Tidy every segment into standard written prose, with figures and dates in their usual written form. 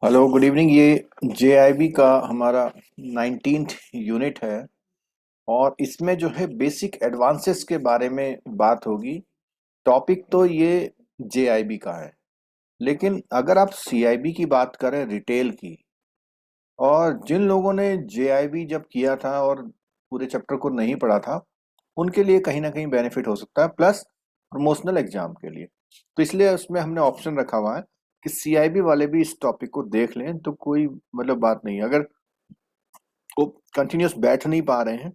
Hello good evening. ये JIB का हमारा 19th यूनिट है और इसमें जो है बेसिक एडवांसेस के बारे में बात होगी। टॉपिक तो ये जेआईबी का है, लेकिन अगर आप सीआईबी की बात करें रिटेल की, और जिन लोगों ने जेआईबी जब किया था और पूरे चैप्टर को नहीं पढ़ा था, उनके लिए कहीं ना कहीं बेनिफिट हो सकता है, प्लस प्रमोशनल एग्जाम के लिए। तो इसलिए उसमें हमने ऑप्शन रखा हुआ है कि सीआईबी वाले भी इस टॉपिक को देख लें तो कोई मतलब बात नहीं है। अगर वो कंटिन्यूस बैठ नहीं पा रहे हैं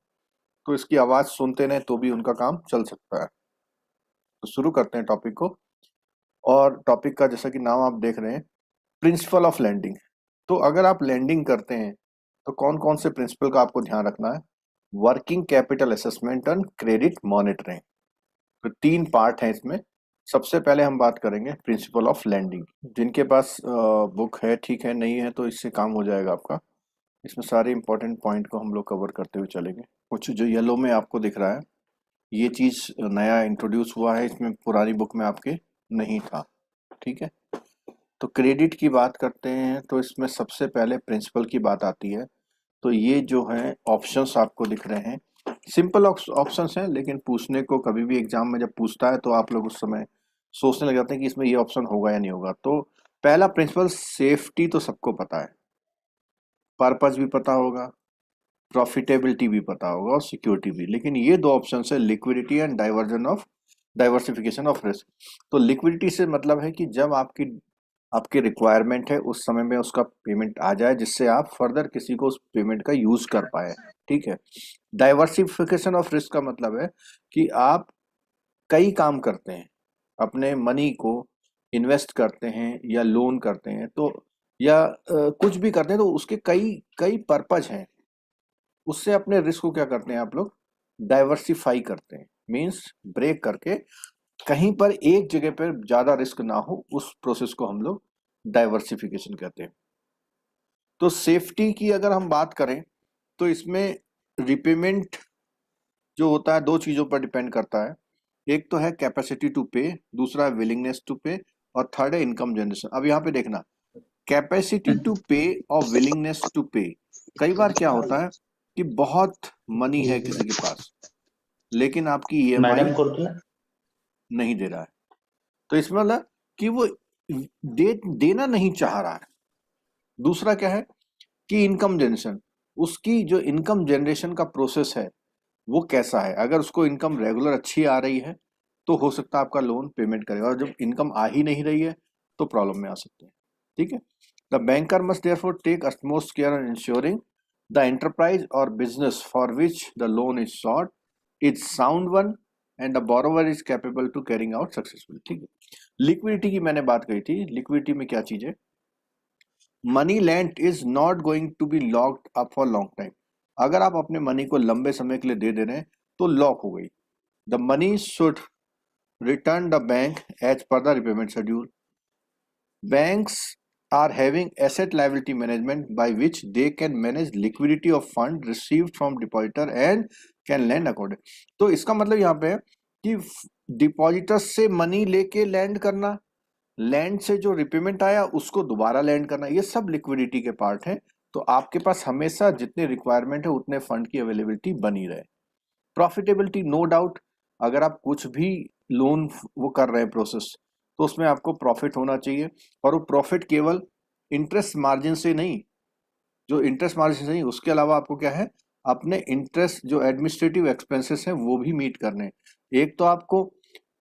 तो इसकी आवाज सुनते रहें तो भी उनका काम चल सकता है। तो शुरू करते हैं टॉपिक को। और टॉपिक का जैसा कि नाम आप देख रहे हैं, प्रिंसिपल ऑफ लैंडिंग। तो अगर आप लैंडिंग करते हैं तो कौन कौन से प्रिंसिपल का आपको ध्यान रखना है? Working capital assessment and credit monitoring. तो तीन पार्ट हैं इसमें। सबसे पहले हम बात करेंगे प्रिंसिपल ऑफ लैंडिंग। जिनके पास बुक है ठीक है, नहीं है तो इससे काम हो जाएगा आपका। इसमें सारे इंपॉर्टेंट पॉइंट को हम लोग कवर करते हुए चलेंगे। कुछ जो येलो में आपको दिख रहा है, ये चीज़ नया इंट्रोड्यूस हुआ है, इसमें पुरानी बुक में आपके नहीं था। ठीक है। तो क्रेडिट की बात करते हैं तो इसमें सबसे पहले प्रिंसिपल की बात आती है। तो ये जो है ऑप्शंस आपको दिख रहे हैं, सिंपल ऑप्शंस हैं, लेकिन पूछने को कभी भी एग्जाम में जब पूछता है तो आप लोग उस समय सोचने लग जाते हैं कि इसमें ये ऑप्शन होगा या नहीं होगा। तो पहला प्रिंसिपल सेफ्टी तो सबको पता है, पर्पस भी पता होगा, प्रॉफिटेबिलिटी भी पता होगा और सिक्योरिटी भी। लेकिन ये दो ऑप्शन है, liquidity and diversification of risk. तो लिक्विडिटी से मतलब है कि जब आपकी आपकी रिक्वायरमेंट है उस समय में उसका पेमेंट आ जाए, जिससे आप फर्दर किसी को उस पेमेंट का यूज कर पाए। ठीक है। डाइवर्सिफिकेशन ऑफ रिस्क का मतलब है कि आप कई काम करते हैं, अपने मनी को इन्वेस्ट करते हैं या लोन करते हैं, तो या कुछ भी करते हैं, तो उसके कई कई पर्पज हैं। उससे अपने रिस्क को क्या करते हैं आप लोग? डाइवर्सिफाई करते हैं। मींस ब्रेक करके कहीं पर एक जगह पर ज्यादा रिस्क ना हो, उस प्रोसेस को हम लोग डाइवर्सिफिकेशन कहते हैं। तो सेफ्टी की अगर हम बात करें तो इसमें रिपेमेंट जो होता है दो चीजों पर डिपेंड करता है। एक तो है कैपेसिटी टू पे, दूसरा है विलिंगनेस टू पे, और थर्ड है इनकम जनरेशन। अब यहाँ पे देखना, कैपेसिटी टू पे और विलिंगनेस टू पे। कई बार क्या होता है कि बहुत मनी है किसी के पास, लेकिन आपकी ईएमआई मैडम कोर्टला नहीं दे रहा है। तो इसमें मतलब कि वो देना नहीं चाह रहा है। दूसरा क्या है कि इनकम जनरेशन, उसकी जो इनकम जनरेशन का प्रोसेस है वो कैसा है। अगर उसको इनकम रेगुलर अच्छी आ रही है तो हो सकता है आपका लोन पेमेंट करेगा, और जब इनकम आ ही नहीं रही है तो प्रॉब्लम में आ सकते हैं। ठीक है। The banker must therefore take utmost care on ensuring the enterprise और business for which the loan is sought is sound one and the borrower is capable to carrying out successful. ठीक है। Liquidity की मैंने बात कही थी। Liquidity में क्या चीज है? Money lent is not going to be locked up for long time. अगर आप अपने मनी को लंबे समय के लिए दे दे रहे हैं तो लॉक हो गई। The money should return the bank as per the repayment schedule. Banks are having asset liability management by which they can manage liquidity of fund received from depositor and can lend according। तो इसका मतलब यहाँ पे है कि depositor से money लेके land करना, लैंड से जो रिपेमेंट आया उसको दोबारा लैंड करना, ये सब लिक्विडिटी के पार्ट है। तो आपके पास हमेशा जितने रिक्वायरमेंट है उतने फंड की अवेलेबिलिटी बनी रहे। प्रॉफिटेबिलिटी नो डाउट, अगर आप कुछ भी लोन वो कर रहे हैं प्रोसेस, तो उसमें आपको प्रॉफिट होना चाहिए। और वो प्रॉफिट केवल इंटरेस्ट मार्जिन से नहीं, जो इंटरेस्ट मार्जिन से नहीं, उसके अलावा आपको क्या है, अपने इंटरेस्ट जो एडमिनिस्ट्रेटिव एक्सपेंसेस हैं वो भी मीट करने हैं। एक तो आपको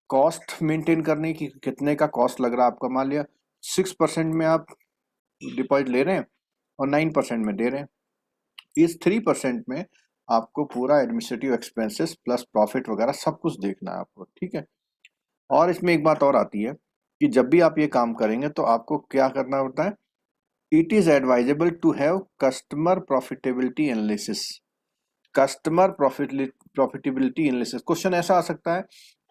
कॉस्ट मेंटेन करने की, कितने का कॉस्ट लग रहा है आपका। मान लिया 6% में आप डिपॉजिट ले रहे हैं और 9% में दे रहे हैं, इस 3% में आपको पूरा एडमिनिस्ट्रेटिव एक्सपेंसेस प्लस प्रॉफिट वगैरह सब कुछ देखना है आपको। ठीक है। और इसमें एक बात और आती है कि जब भी आप ये काम करेंगे तो आपको क्या करना होता है? It is advisable to have customer profitability analysis. Customer profitability analysis, question ऐसा आ सकता है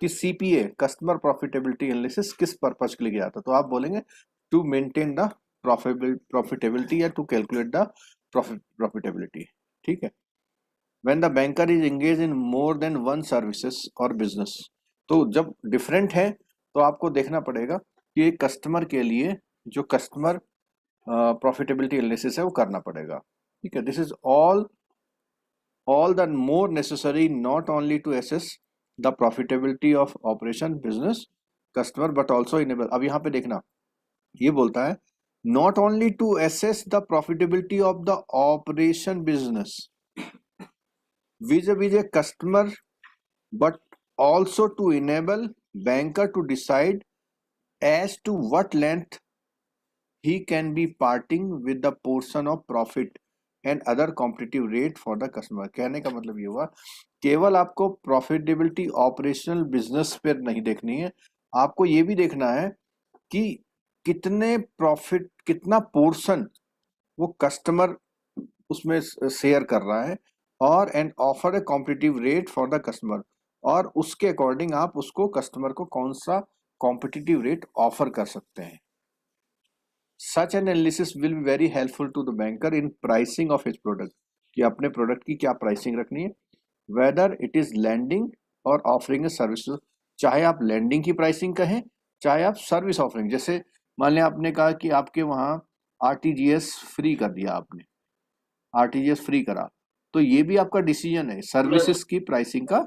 कि सीपीए कस्टमर प्रॉफिटेबिलिटी एनालिसिस किस पर्पज के लिए गया था, तो आप बोलेंगे टू मेंटेन द प्रॉफिटेबिलिटी या टू कैलकुलेट द प्रॉफिटेबिलिटी। ठीक है। When the banker is engage in more than one services और बिजनेस। तो जब डिफरेंट है तो आपको देखना पड़ेगा कि एक कस्टमर के लिए, जो कस्टमर प्रॉफिटेबिलिटी एनालिसिस है वो करना पड़ेगा। ठीक है, this is all the more necessary not only to assess the profitability of operation business customer but also enable। अब यहाँ पे देखना ये बोलता है not only to assess the profitability of the operation business vis-a-vis a customer but also to enable banker to decide as to what length he can be parting with the portion of profit and other competitive rate for the customer। कहने का मतलब ये हुआ केवल आपको profitability operational business पर नहीं देखनी है, आपको ये भी देखना है कि कितने प्रॉफिट कितना पोर्शन वो कस्टमर उसमें शेयर कर रहा है और and offer A competitive rate for the customer, और उसके अकॉर्डिंग आप उसको कस्टमर को कौन सा कॉम्पिटिटिव रेट ऑफर कर सकते हैं। Such an analysis will be very helpful to the banker in pricing of his product, कि अपने प्रोडक्ट की क्या प्राइसिंग रखनी है, whether it is lending or offering a service। चाहे आप lending की प्राइसिंग कहें चाहे आप सर्विस ऑफरिंग, जैसे मान लिया आपने कहा कि आपके वहाँ आरटीजीएस फ्री कर दिया, आपने आरटीजीएस फ्री करा, तो ये भी आपका डिसीजन है, सर्विसेज की प्राइसिंग का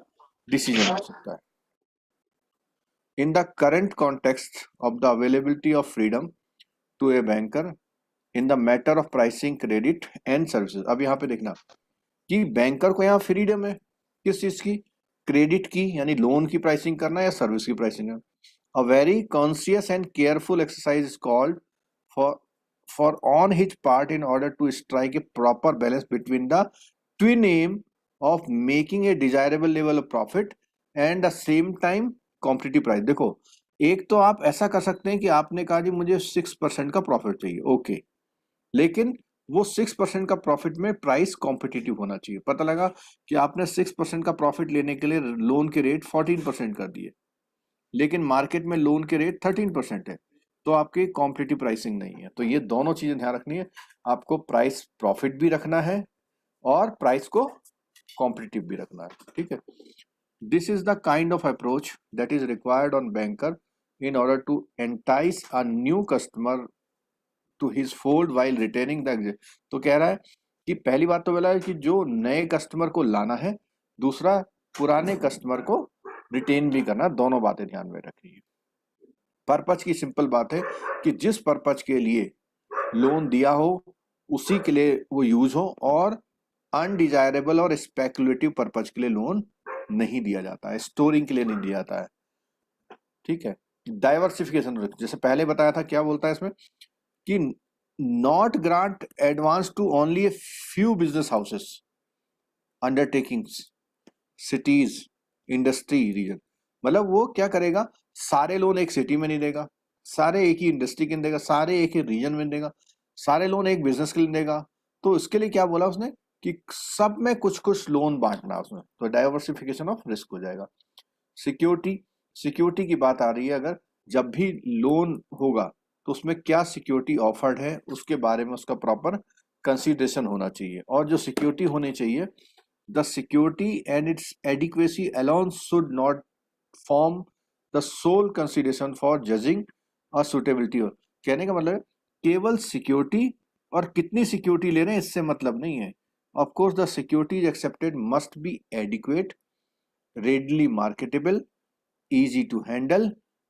डिसीजन हो सकता है। In the current context of the availability of freedom to a banker in the matter of pricing credit and services. अब यहाँ पे देखना कि बैंकर को यहाँ फ्रीडम है किस चीज की, क्रेडिट की यानी लोन की प्राइसिंग करना या सर्विस की प्राइसिंग करना। A very conscious and careful exercise is called for on his part in order to strike a proper balance between the twin aim of making a desirable level of profit and the same time competitive price. देखो, एक तो आप ऐसा कर सकते हैं कि आपने कहा जी मुझे 6% का प्रॉफिट चाहिए, ओके, लेकिन वो 6% का प्रॉफिट में प्राइस कॉम्पिटिटिव होना चाहिए। पता लगा कि आपने 6% का प्रॉफिट लेने के लिए लोन के रेट 14% कर दिए, लेकिन मार्केट में लोन के रेट 13% है, तो आपकी कॉम्पिटिटिव प्राइसिंग नहीं है। तो ये दोनों चीजें ध्यान रखनी है, आपको प्राइस प्रॉफिट भी रखना है और प्राइस को कॉम्पिटिटिव भी रखना है। ठीक है, this is the kind of approach that is required on banker in order to entice a new customer to his fold while retaining the तो कह रहा है कि पहली बात तो बोला है कि जो नए कस्टमर को लाना है, दूसरा पुराने कस्टमर को रिटेन भी करना, दोनों बातें ध्यान में रखनी है। पर्पज की सिंपल बात है कि जिस पर्पज के लिए लोन दिया हो उसी के लिए वो यूज हो, और अनडिजायरेबल और स्पेकुलेटिव पर्पज के लिए लोन नहीं दिया जाता है, स्टोरिंग के लिए नहीं दिया जाता है। ठीक है, डाइवर्सिफिकेशन, जैसे पहले बताया था, क्या बोलता है इसमें कि not grant advance to only a few business houses, undertakings, cities, industry region. मतलब वो क्या करेगा, सारे लोन एक सिटी में नहीं देगा, सारे एक ही इंडस्ट्री के देगा, सारे एक ही रीजन में देगा, सारे लोन एक बिजनेस के लिए देगा। तो इसके लिए क्या बोला उसने कि सब में कुछ कुछ लोन बांटना उसमें, तो डाइवर्सिफिकेशन ऑफ रिस्क हो जाएगा। सिक्योरिटी, सिक्योरिटी की बात आ रही है, अगर जब भी लोन होगा तो उसमें क्या सिक्योरिटी ऑफर्ड है उसके बारे में उसका प्रॉपर कंसीडरेशन होना चाहिए। और जो सिक्योरिटी होनी चाहिए, the security and its adequacy alone should not form the sole consideration for judging और सुटेबिलिटी। कहने का मतलब केवल सिक्योरिटी और कितनी सिक्योरिटी ले रहे हैं इससे मतलब नहीं है। Of course the security is accepted must be adequate, readily marketable, easy to handle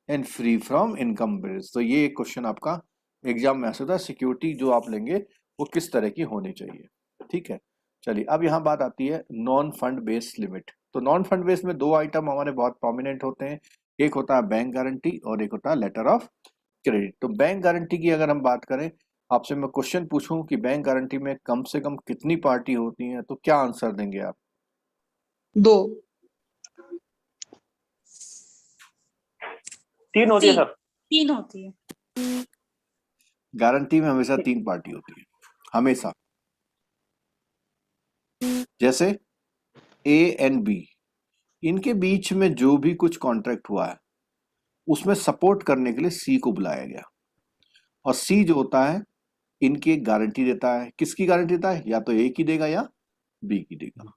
and free from income barriers। तो ये एक क्वेश्चन आपका एग्जाम में आ सकता है, सिक्योरिटी जो आप लेंगे वो किस तरह की होनी चाहिए। ठीक है, चलिए अब यहाँ बात आती है नॉन फंड बेस्ड लिमिट। तो नॉन फंड बेस्ड में दो आइटम हमारे बहुत प्रोमिनेंट होते हैं, एक होता है बैंक गारंटी और एक होता है लेटर ऑफ क्रेडिट। तो बैंक गारंटी की अगर हम बात करें, आपसे मैं क्वेश्चन पूछूं कि बैंक गारंटी में कम से कम कितनी पार्टी होती हैं, तो क्या आंसर देंगे आप? दो। तीन होती है सर। तीन होती है। गारंटी में हमेशा तीन पार्टी होती है, हमेशा। जैसे ए एंड बी, इनके बीच में जो भी कुछ कॉन्ट्रैक्ट हुआ है उसमें सपोर्ट करने के लिए सी को बुलाया गया, और सी जो होता है इनकी एक गारंटी देता है। किसकी गारंटी देता है? या तो ए की देगा या बी की देगा।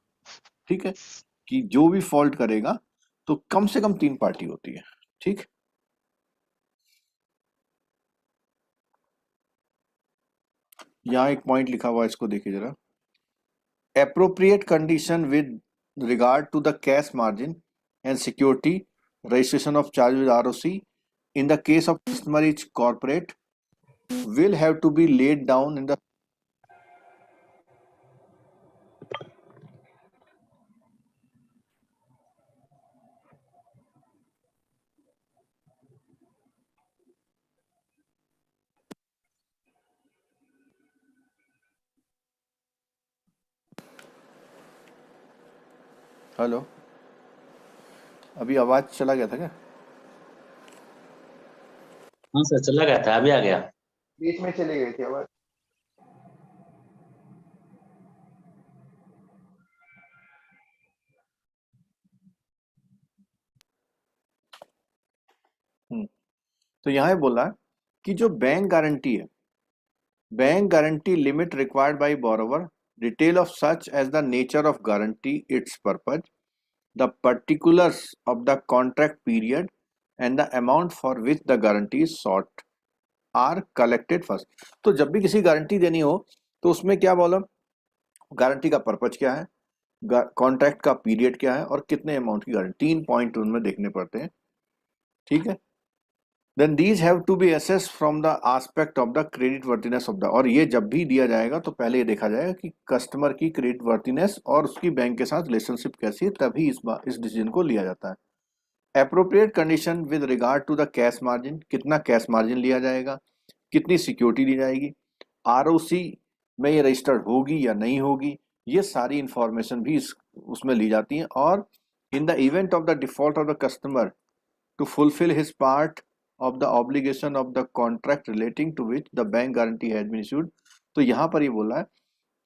ठीक है, कि जो भी फॉल्ट करेगा तो कम से कम तीन पार्टी होती है। ठीक, यहाँ एक पॉइंट लिखा हुआ है, इसको देखिए जरा। appropriate condition with regard to the cash margin and security registration of charge with ROC in the case of customer is corporate will have to be laid down in the hello, अभी आवाज चला गया था क्या? हाँ sir, चला गया था, अभी आ गया। बीच में चली गई थी आवाज। तो यहाँ बोला कि जो बैंक गारंटी है, bank guarantee limit required by borrower, detail of such as the nature of guarantee, its purpose, the particulars of the contract period and the amount for which the guarantee is sought are collected first। तो जब भी किसी guarantee देनी हो तो उसमें क्या बोला, गारंटी का पर्पज क्या है, कॉन्ट्रैक्ट का पीरियड क्या है और कितने अमाउंट की गारंटी, 3 पॉइंट उनमें देखने पड़ते हैं। ठीक है, then these have to be assessed from the aspect of the credit worthiness of the, और ये जब भी दिया जाएगा तो पहले ये देखा जाएगा कि कस्टमर की क्रेडिट वर्थिनेस और उसकी बैंक के साथ रिलेशनशिप कैसी है, तभी इस डिसीजन को लिया जाता है। Appropriate condition with regard to the cash margin, कितना कैश मार्जिन लिया जाएगा, कितनी सिक्योरिटी दी जाएगी, आरओसी में ये रजिस्टर्ड होगी या नहीं होगी, ये सारी इंफॉर्मेशन भी उसमें ली जाती है। और in the event of the default of the customer to fulfil his part of the obligation of the contract relating to which the bank guarantee has been issued, तो यहाँ पर ये बोला है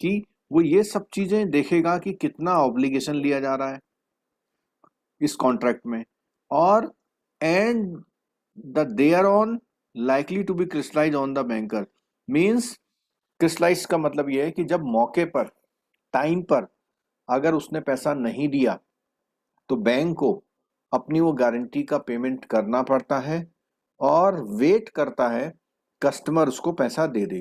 कि वो ये सब चीजें देखेगा कि कितना ऑब्लिगेशन लिया जा रहा है इस कॉन्ट्रैक्ट में, और and the thereon likely to be crystallise on the banker. Means crystallise का मतलब ये है कि जब मौके पर, टाइम पर अगर उसने पैसा नहीं दिया तो बैंक को अपनी वो गारंटी का पेमेंट करना पड़ता है और वेट करता है कस्टमर उसको पैसा दे दे।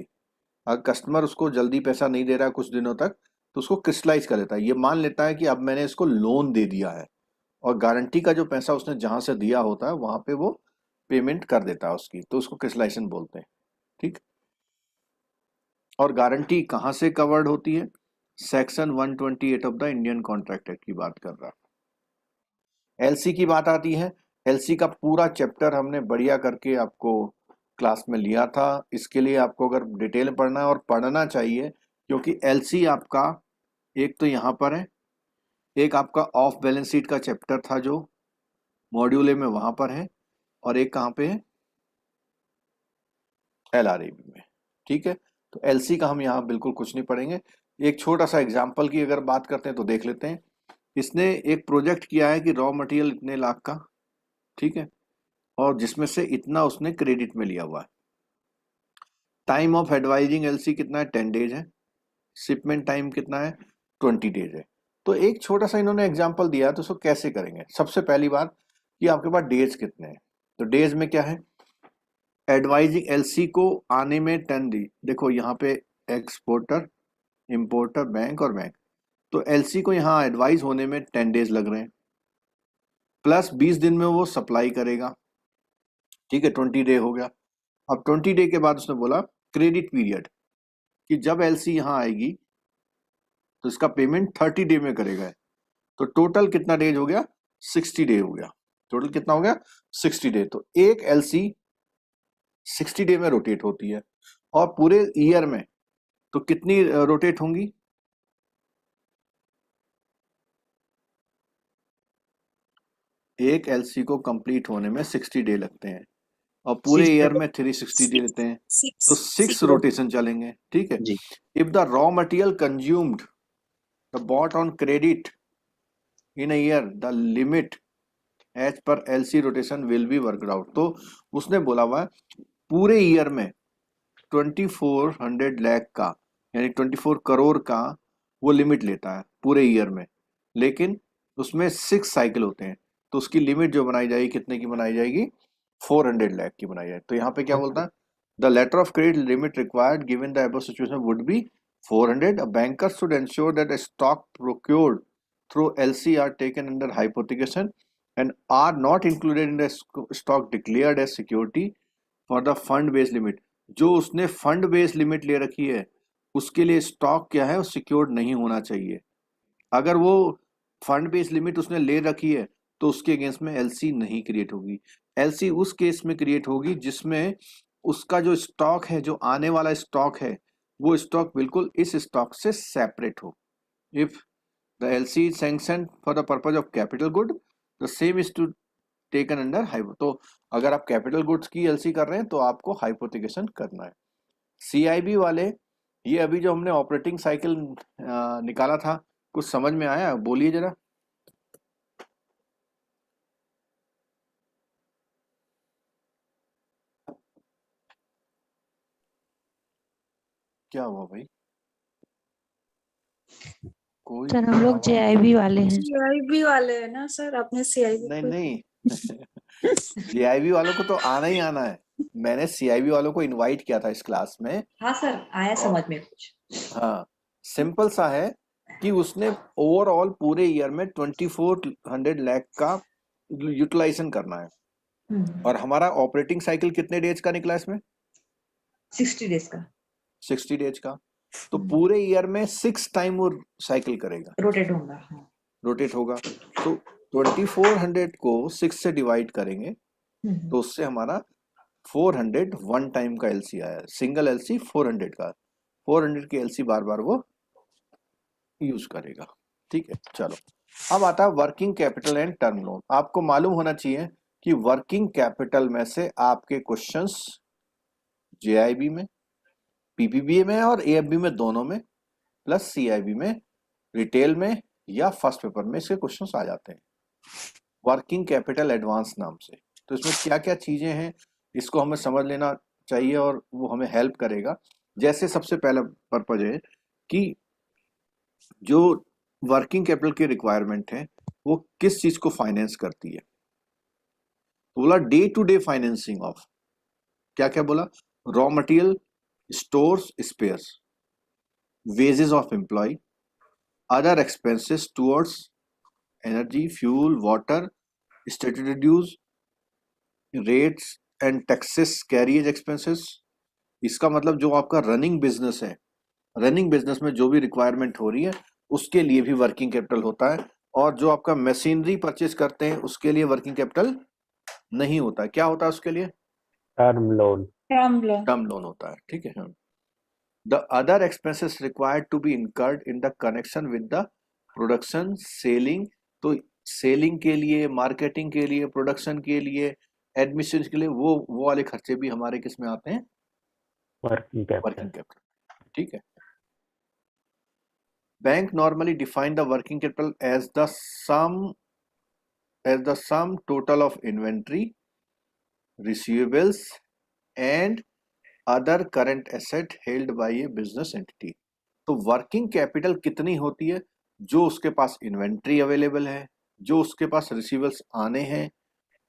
अगर कस्टमर उसको जल्दी पैसा नहीं दे रहा है कुछ दिनों तक, तो उसको क्रिस्टलाइज कर लेता है, ये मान लेता है कि अब मैंने इसको लोन दे दिया है, और गारंटी का जो पैसा उसने जहां से दिया होता है वहां पे वो पेमेंट कर देता है उसकी, तो उसको क्रिस्टलाइजेशन बोलते हैं। ठीक, और गारंटी कहां से कवर्ड होती है, section 128 of the Indian contract act की बात कर रहा है। एलसी की बात आती है, एलसी का पूरा चैप्टर हमने बढ़िया करके आपको क्लास में लिया था। इसके लिए आपको अगर डिटेल पढ़ना है, और पढ़ना चाहिए, क्योंकि एलसी आपका एक तो यहाँ पर है, एक आपका ऑफ बैलेंस शीट का चैप्टर था जो मॉड्यूल ए में वहां पर है, और एक कहाँ पे है, एलआरएबी में। ठीक है, तो एलसी का हम यहाँ बिल्कुल कुछ नहीं पढ़ेंगे। एक छोटा सा एग्जाम्पल की अगर बात करते हैं तो देख लेते हैं। इसने एक प्रोजेक्ट किया है कि रॉ मटेरियल इतने लाख का, ठीक है, और जिसमें से इतना उसने क्रेडिट में लिया हुआ है। टाइम ऑफ एडवाइजिंग एलसी कितना है, 10 डेज है। शिपमेंट टाइम कितना है, 20 डेज है। तो एक छोटा सा इन्होंने एग्जांपल दिया है, तो उसको कैसे करेंगे। सबसे पहली बात कि आपके पास डेज कितने हैं, तो डेज में क्या है, एडवाइजिंग एलसी को आने में 10 दी, देखो यहाँ पे एक्सपोर्टर, इंपोर्टर, बैंक और बैंक, तो एलसी को यहाँ एडवाइज होने में 10 डेज लग रहे हैं, प्लस 20 दिन में वो सप्लाई करेगा। ठीक है, 20 डे हो गया। अब 20 डे के बाद उसने बोला क्रेडिट पीरियड, कि जब एलसी यहाँ आएगी तो इसका पेमेंट 30 डे में करेगा। तो टोटल कितना डेज हो गया, 60 डे हो गया। टोटल कितना हो गया, 60 डे। तो एक एलसी 60 डे में रोटेट होती है, और पूरे ईयर में तो कितनी रोटेट होंगी, एक एलसी को कंप्लीट होने में 60 डे लगते हैं, और पूरे ईयर में 360 डे लेते हैं, तो 6 रोटेशन चलेंगे। ठीक है, if the raw material consumed the bought on credit in a year the limit as per LC rotation will be worked out. तो उसने बोला हुआ है पूरे ईयर में 2400 लाख का, यानी 24 करोड़ का वो लिमिट लेता है पूरे ईयर में, लेकिन उसमें 6 साइकिल होते हैं, तो उसकी लिमिट जो बनाई जाएगी कितने की बनाई जाएगी, 400 लाख की बनाई जाए। तो यहाँ पे क्या बोलता है, The letter of credit limit required given the above situation would be 400. A banker should ensure that a stock procured through LC are taken under hypothecation and are not included in the stock declared as security for the fund based limit. जो उसने fund based limit ले रखी है उसके लिए stock क्या है, वो सिक्योर्ड नहीं होना चाहिए. अगर वो फंड बेस्ड लिमिट उसने ले रखी है तो उसके अगेंस्ट में एलसी नहीं क्रिएट होगी. एलसी उस केस में क्रिएट होगी जिसमें उसका जो स्टॉक है, जो आने वाला स्टॉक है, वो स्टॉक बिल्कुल इस स्टॉक से सेपरेट हो. If the LC is sanction for the purpose of capital good, the same is to taken under hypo. तो अगर आप कैपिटल गुड्स की एलसी कर रहे हैं तो आपको हाइपोथिकेशन करना है. सीआईबी वाले, ये अभी जो हमने ऑपरेटिंग साइकिल निकाला था, कुछ समझ में आया? बोलिए जरा. क्या हुआ भाई? कोई सर हम लोग जेआईबी वाले हैं. सीआईबी वाले है ना सर, आपने सीआईबी नहीं नहीं जेआईबी वालों को तो आना ही आना है. मैंने सीआईबी वालों को इनवाइट किया था इस क्लास में. हाँ सर, आया समझ में कुछ. हाँ, सिंपल सा है कि उसने ओवरऑल पूरे ईयर में 2400 लाख का यूटिलाइजेशन करना है. और हमारा ऑपरेटिंग साइकिल कितने डेज का निकला इसमें? 60 डेज का. 60 डेज का. तो पूरे ईयर में 6 टाइम वो साइकिल करेगा, रोटेट होगा. हाँ. रोटेट होगा. तो 2400 को 6 से डिवाइड करेंगे तो उससे हमारा 400 वन टाइम का एलसी आया. सिंगल एलसी 400 का, 400 की एलसी बार बार वो यूज करेगा. ठीक है, चलो. अब आता है working capital and term loan. आपको मालूम होना चाहिए कि वर्किंग कैपिटल में से आपके क्वेश्चंस जेआईबी में, पीपीबी में और एएफबी में दोनों में, प्लस सीआईबी में, रिटेल में या फर्स्ट पेपर में इसके क्वेश्चंस आ जाते हैं वर्किंग कैपिटल एडवांस नाम से. तो इसमें क्या क्या चीजें हैं इसको हमें समझ लेना चाहिए और वो हमें हेल्प करेगा. जैसे सबसे पहला पर्पज है कि जो वर्किंग कैपिटल की रिक्वायरमेंट है वो किस चीज को फाइनेंस करती है. तो बोला day to day financing of, क्या क्या बोला? Raw material, stores, spares, wages of employ, other expenses towards energy, fuel, water, statutory dues, rates and taxes, carriage expenses. इसका मतलब जो आपका रनिंग बिजनेस है, रनिंग बिजनेस में जो भी रिक्वायरमेंट हो रही है उसके लिए भी वर्किंग कैपिटल होता है. और जो आपका मशीनरी परचेज करते हैं उसके लिए वर्किंग कैपिटल नहीं होता है. क्या होता है उसके लिए? Term loan. टर्म लोन होता है. ठीक है. The other expenses required to be incurred in the connection with the production, selling. तो सेलिंग के लिए, मार्केटिंग के लिए, प्रोडक्शन के लिए, एडमिशन के लिए, वो वाले खर्चे भी हमारे किस में आते हैं? Working capital. Working capital. ठीक है. Bank normally define the working capital as the sum total of inventory, receivables and other current asset held by a business entity. तो वर्किंग कैपिटल कितनी होती है? जो उसके पास इन्वेंट्री अवेलेबल है, जो उसके पास रिसीवेबल्स आने हैं,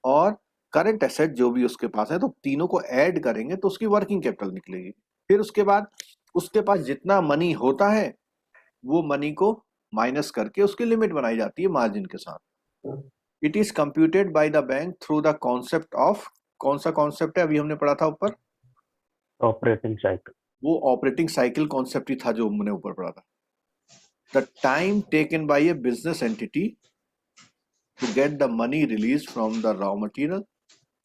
और करंट एसेट जो भी उसके पास है. तो तीनों को ऐड करेंगे तो उसकी वर्किंग कैपिटल निकलेगी. फिर उसके बाद उसके पास जितना मनी होता है वो मनी को माइनस करके उसकी लिमिट बनाई जाती है मार्जिन के साथ. It is computed by the bank through the concept of, कौन सा कॉन्सेप्ट है अभी हमने पढ़ा था ऊपर? Operating cycle. वो ऑपरेटिंग साइकिल कॉन्सेप्ट ही था जो हमने ऊपर पढ़ा था. The time taken by a business entity to get the money release from the raw material,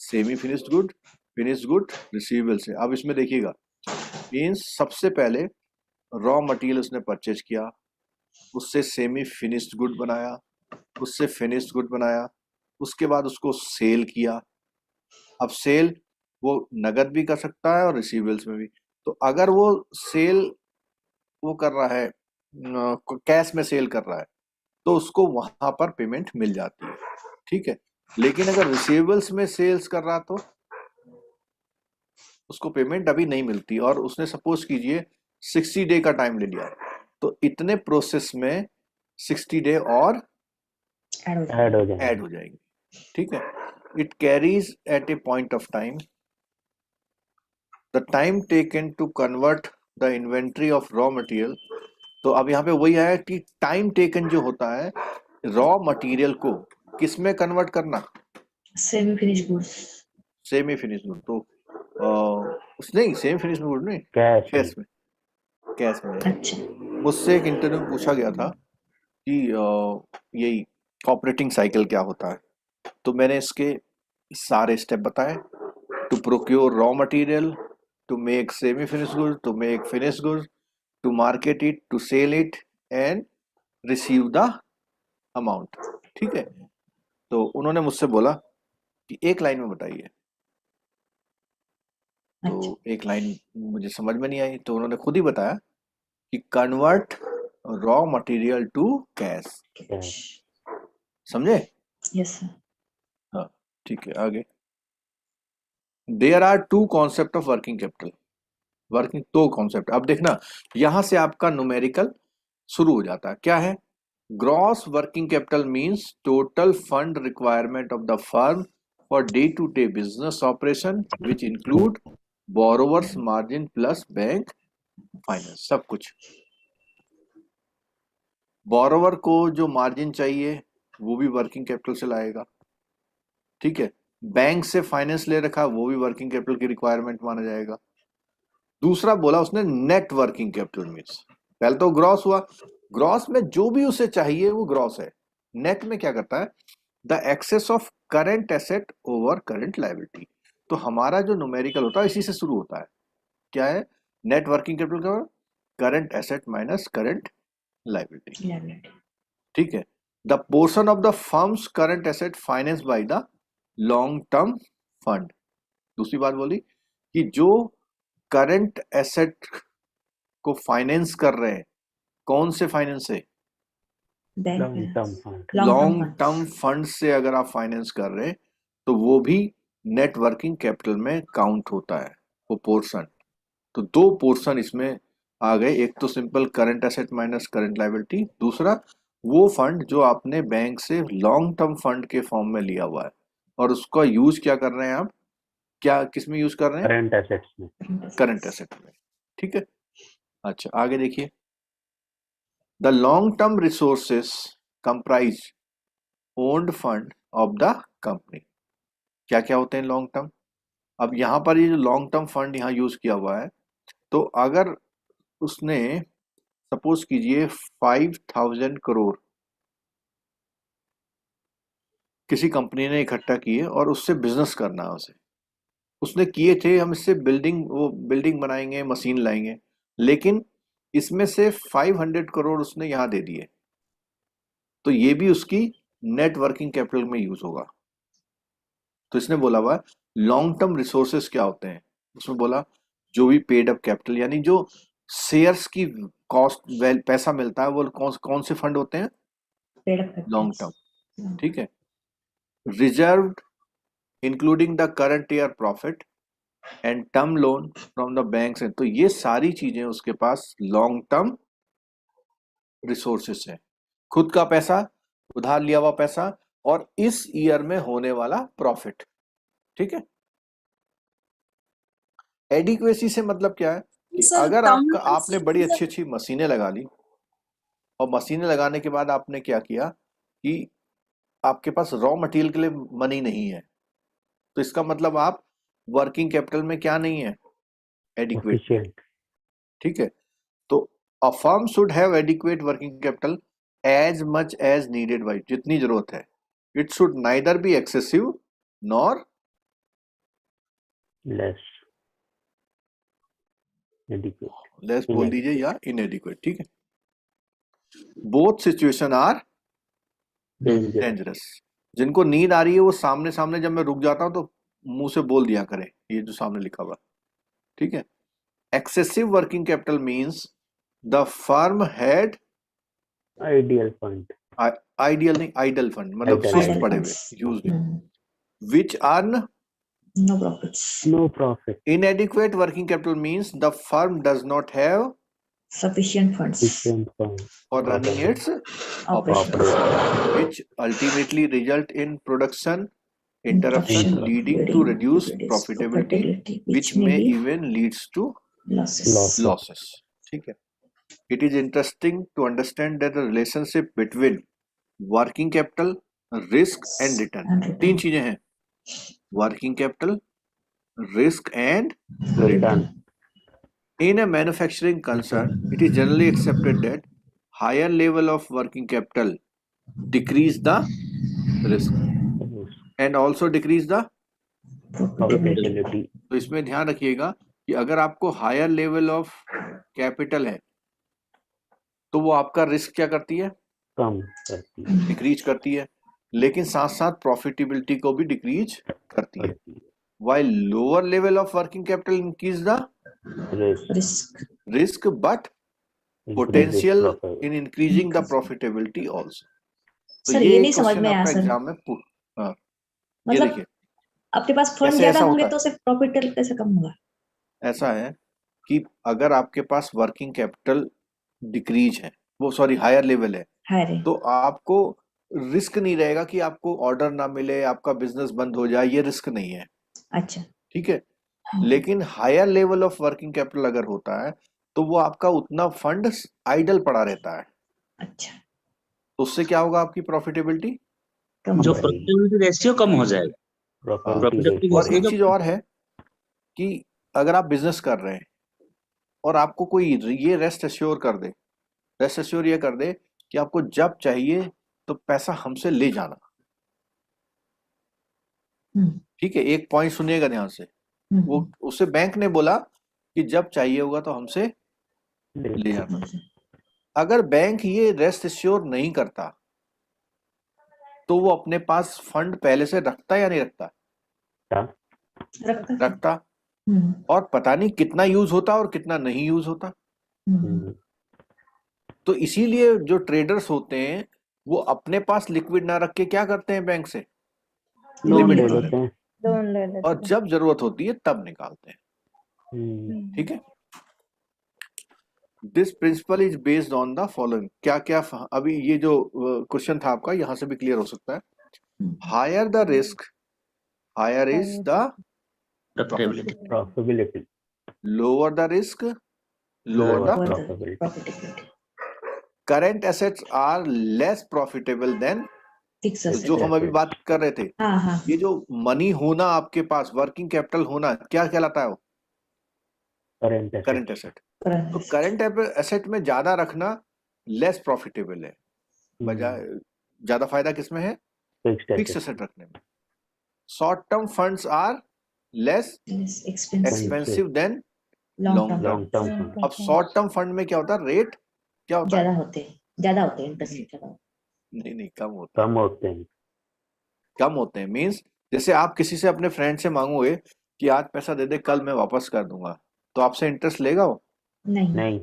semi finished good, finished good, receivable से. अब इसमें देखिएगा, मीन्स सबसे पहले रॉ मटेरियल उसने परचेज किया, उससे सेमी फिनिश्ड गुड बनाया, उससे फिनिश्ड गुड बनाया, उसके बाद उसको सेल किया. अब सेल वो नगद भी कर सकता है और रिसीवेबल्स में भी. तो अगर वो सेल वो कर रहा है, कैश में सेल कर रहा है, तो उसको वहां पर पेमेंट मिल जाती है. ठीक है. लेकिन अगर रिसीवेबल्स में सेल्स कर रहा तो उसको पेमेंट अभी नहीं मिलती. और उसने सपोज कीजिए 60 डे का टाइम ले लिया, तो इतने प्रोसेस में 60 डे और ऐड हो जाएंगे. ठीक है. It carries at a point of time the time taken to convert the inventory of raw material. तो अब यहाँ पे वही आया कि टाइम टेकन जो होता है रॉ मटेरियल को किस में कन्वर्ट करना, semi finish goods. Semi finish good. तो नहीं, सेमी फिनिश गुड नहीं, कैश कैश में, कैश में। अच्छा, मुझसे एक इंटरव्यू में पूछा गया था कि यही ऑपरेटिंग साइकिल क्या होता है, तो मैंने इसके सारे स्टेप बताए। To procure raw material, to make semi finish good, to make finish good, to market it, to sell it and receive the amount. ठीक है, तो उन्होंने मुझसे बोला कि एक लाइन में बताइए। तो अच्छा, एक लाइन मुझे समझ में नहीं आई, तो उन्होंने खुद ही बताया कि convert raw material to cash. Cash. समझे? Yes sir. हाँ, ठीक है, आगे। There are two concept of working capital. Working दो कॉन्सेप्ट। अब देखना, यहां से आपका न्यूमेरिकल शुरू हो जाता है। क्या है? Gross working capital means total fund requirement of the firm for day to day business operation which include borrowers margin plus bank finance, सब कुछ। बोरोवर को जो मार्जिन चाहिए वो भी वर्किंग कैपिटल से लाएगा। ठीक है, बैंक से फाइनेंस ले रखा वो भी वर्किंग कैपिटल की रिक्वायरमेंट माना जाएगा। दूसरा बोला उसने नेट वर्किंग कैपिटल मींस, पहले तो ग्रॉस हुआ, ग्रॉस में जो भी उसे चाहिए वो ग्रॉस है। नेट में क्या करता है? The excess of current asset over current liability. तो हमारा जो न्यूमेरिकल होता है इसी से शुरू होता है। क्या है? नेट वर्किंग कैपिटल का current asset minus current liability. Liability. ठीक है, the portion of the firms current asset finance by the long term fund. दूसरी बात बोली कि जो करंट एसेट को फाइनेंस कर रहे हैं, कौन से फाइनेंस से? Bank long term fund. Long term fund से अगर आप फाइनेंस कर रहे हैं तो वो भी नेट वर्किंग कैपिटल में काउंट होता है वो पोर्शन। तो दो पोर्शन इसमें आ गए, एक तो simple current asset minus current liability, दूसरा वो फंड जो आपने बैंक से लॉन्ग टर्म फंड के फॉर्म में लिया हुआ है और उसका यूज क्या कर रहे हैं आप, क्या किस में यूज कर रहे हैं? करंट एसेट्स में। करंट एसेट में। ठीक है, अच्छा आगे देखिए। The long term resources comprise owned fund of the company. क्या क्या होते हैं लॉन्ग टर्म? अब यहां पर ये जो लॉन्ग टर्म फंड यहाँ यूज किया हुआ है, तो अगर उसने सपोज कीजिए 5000 करोड़ किसी कंपनी ने इकट्ठा किए और उससे बिजनेस करना है उसे, उसने किए थे हम इससे बिल्डिंग बनाएंगे, मशीन लाएंगे, लेकिन इसमें से 500 करोड़ उसने यहाँ दे दिए, तो ये भी उसकी नेट वर्किंग कैपिटल में यूज होगा। तो इसने बोला हुआ लॉन्ग टर्म रिसोर्सेस क्या होते हैं, उसमें बोला जो भी पेड अप कैपिटल यानी जो शेयर्स की कॉस्ट पैसा मिलता है वो कौन से फंड होते हैं? Long term. ठीक है, reserved including the current year profit and term loan from the banks. तो ये सारी चीजें उसके पास लॉन्ग टर्म रिसोर्सेस है, खुद का पैसा, उधार लिया हुआ पैसा और इस ईयर में होने वाला प्रॉफिट। ठीक है, एडिक्वेसी से मतलब क्या है कि सर, अगर टर्म आपने बड़ी अच्छी अच्छी मशीनें लगा ली और मशीनें लगाने के बाद आपने क्या किया कि आपके पास रॉ मटेरियल के लिए मनी नहीं है, तो इसका मतलब आप वर्किंग कैपिटल में क्या नहीं है? एडिक्वेट। Efficient. ठीक है, तो a firm should have adequate working capital as much as needed by, जितनी जरूरत है। It should neither be excessive nor Less. Adequate. Less बोल दीजिए या इनएडिक्वेट। ठीक है, both situation are Dangerous. Dangerous. जिनको नींद आ रही है वो सामने सामने जब मैं रुक जाता हूं तो मुंह से बोल दिया करें ये जो सामने लिखा हुआ। ठीक है, excessive working capital means the firm had Ideal fund. Ideal नहीं, आइडल फंड मतलब Idle सुस्त funds. पड़े हुए, use which earn No profits. No profit. inadequate working capital means the firm does not have Sufficient funds. Efficient fund. for running its Operations. which ultimately result in production interruption Interruption leading to reduced profitability which may even leads to losses. Loss. losses. ठीक है. It is interesting to understand that the relationship between working capital, risk and return. And return. तीन चीजें हैं, working capital, risk and Return. in a manufacturing concern, it is generally accepted that higher level of working capital decrease the risk and also decrease the. Profitability. Profitability. तो इसमें ध्यान रखिएगा कि अगर आपको हायर लेवल ऑफ कैपिटल है तो वो आपका रिस्क क्या करती है, कम करती है. डिक्रीज करती है, लेकिन साथ साथ प्रॉफिटेबिलिटी को भी डिक्रीज करती है. करती है. While lower level of working capital increase the Risk. Risk. risk but Increases potential profit. in increasing the profitability also. तो सर ये नहीं question समझ में आया आपका सर. एग्जाम में हाँ, ये मतलब देखिए आपके पास फंड ऐसे ज्यादा ऐसा होंगे होता तो सिर्फ प्रॉफिट कैसे कम होगा? ऐसा है कि अगर आपके पास वर्किंग कैपिटल डिक्रीज है, वो सॉरी हायर लेवल है, हायर. तो आपको रिस्क नहीं रहेगा कि आपको ऑर्डर ना मिले, आपका बिजनेस बंद हो जाए, ये रिस्क नहीं है. अच्छा. ठीक है. लेकिन higher level of working capital अगर होता है तो वो आपका उतना फंड आइडल पड़ा रहता है, अच्छा. तो उससे क्या होगा, आपकी प्रॉफिटेबिलिटी. कम जो हो. प्रॉफिटेबिलिटी रेशियो कम हो जाएगा. Profitability Profitability और ratio. एक चीज और है कि अगर आप बिजनेस कर रहे हैं और आपको कोई ये रेस्ट एश्योर कर दे, रेस्ट एश्योर ये कर दे कि आपको जब चाहिए तो पैसा हमसे ले जाना. हम्म. ठीक है, एक पॉइंट सुनिएगा ध्यान से. वो उससे बैंक ने बोला कि जब चाहिए होगा तो हमसे ले जाना. अगर बैंक ये रेस्ट एश्योर नहीं करता तो वो अपने पास फंड पहले से रखता या नहीं रखता? रखता. रखता. और पता नहीं कितना यूज होता और कितना नहीं यूज होता. तो इसीलिए जो ट्रेडर्स होते हैं वो अपने पास लिक्विड ना रख के क्या करते हैं, बैंक से लोन लिमिट ले निकाल लेते लेते हैं हैं. लोन ले लेते और जब जरूरत होती है तब निकालते हैं. ठीक है. This principle is based on the following. क्या क्या अभी ये जो क्वेश्चन था आपका यहां से भी क्लियर हो सकता है. Higher the risk higher is the profitability. Profitability. Lower the risk lower Lower the profitability. Profitability. Current assets are less profitable than. Fix जो हम अभी बात कर रहे थे, हाँ हाँ. ये जो मनी होना आपके पास, वर्किंग कैपिटल होना, क्या कहलाता है वो? Current asset. Current asset. तो करंट एसेट में ज्यादा रखना लेस प्रॉफिटेबल है, बजाय ज्यादा फायदा किसमें है? Fixed fix asset. एसेट रखने में. Short term funds are less expensive. Expensive than long long term. term. Long term fund. अब शॉर्ट टर्म फंड में क्या होता है, रेट क्या होता है? ज्यादा होते हैं इंटरेस्ट ज्यादा. नहीं कम होता है. कम होते हैं. कम होते हैं मीन्स जैसे आप किसी से अपने फ्रेंड से मांगोगे कि आज पैसा दे दे कल मैं वापस कर दूंगा, तो आपसे इंटरेस्ट लेगा वो? नहीं.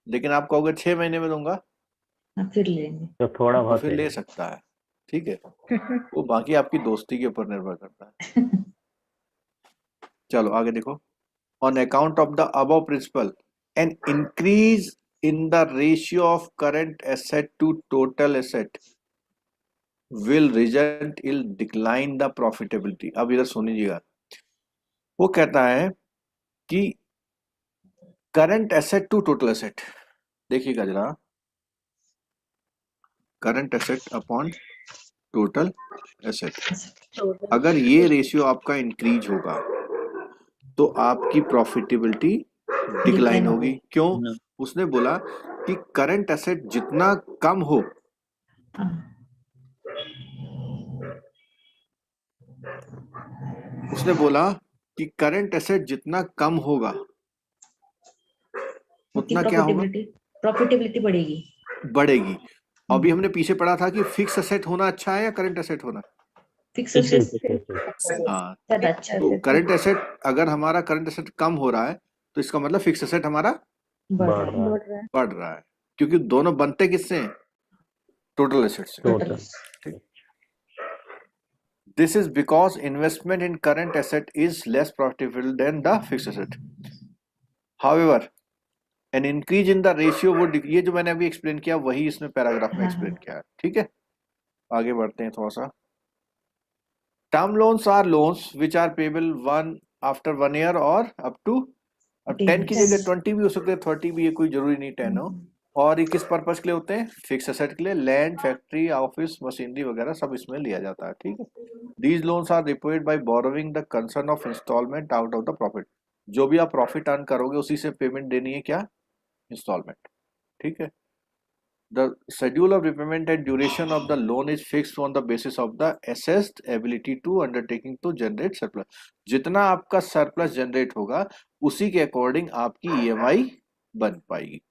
लेकिन आप कहोगे 6 महीने में दूंगा, हाँ, फिर लेंगे. तो थोड़ा तो बहुत फिर ले सकता है. ठीक है, वो बाकी आपकी दोस्ती के ऊपर निर्भर करता है. चलो आगे देखो. On account of the above principle an increase in the ratio of current asset to total asset will result in decline the profitability. अब इधर सुनिएगा, वो कहता है कि current asset to total asset, देखिएगा जरा, current asset upon total asset, अगर ये रेशियो आपका इंक्रीज होगा तो आपकी प्रॉफिटेबिलिटी डिक्लाइन होगी. क्यों? उसने बोला कि करंट एसेट जितना कम हो, उसने बोला कि करंट एसेट जितना कम होगा उतना क्या होगा, प्रॉफिटेबिलिटी बढ़ेगी. अभी हमने पीछे पढ़ा था कि फिक्स एसेट होना अच्छा है या करंट एसेट होना. Fix Fixed asset asset. हाँ, ज्यादा अच्छा. तो करंट एसेट, अगर हमारा करंट एसेट कम हो रहा है तो इसका मतलब फिक्स एसेट हमारा बढ़ रहा है. बढ़ रहा है, क्योंकि दोनों बनते किससे हैं? टोटल एसेट से. Total. This is because investment in current asset is less profitable than the fixed asset. However, an increase in the ratio would, ये जो मैंने अभी एक्सप्लेन किया वही इसमें पैराग्राफ में एक्सप्लेन किया है. ठीक है, आगे बढ़ते हैं थोड़ा सा. Term loans are loans which are payable one after 1 year और अप टू, अब 10 की जगह 20 भी हो सकते हैं, 30 भी है, कोई जरूरी नहीं 10 हो। और ये किस पर्पज के लिए होते हैं? फिक्स एसेट के लिए, लैंड, फैक्ट्री, ऑफिस, मशीनरी वगैरह सब इसमें लिया जाता है, ठीक है। These loans are repaid by borrowing the concern of instalment out of the profit. जो भी आप प्रॉफिट अर्न करोगे उसी से पेमेंट देनी है, क्या? इंस्टॉलमेंट, ठीक है। The schedule of repayment and duration of the loan is fixed on the basis of the assessed ability to undertaking to generate surplus। जितना आपका सरप्लस जनरेट होगा उसी के अकॉर्डिंग आपकी ईएमआई बन पाएगी।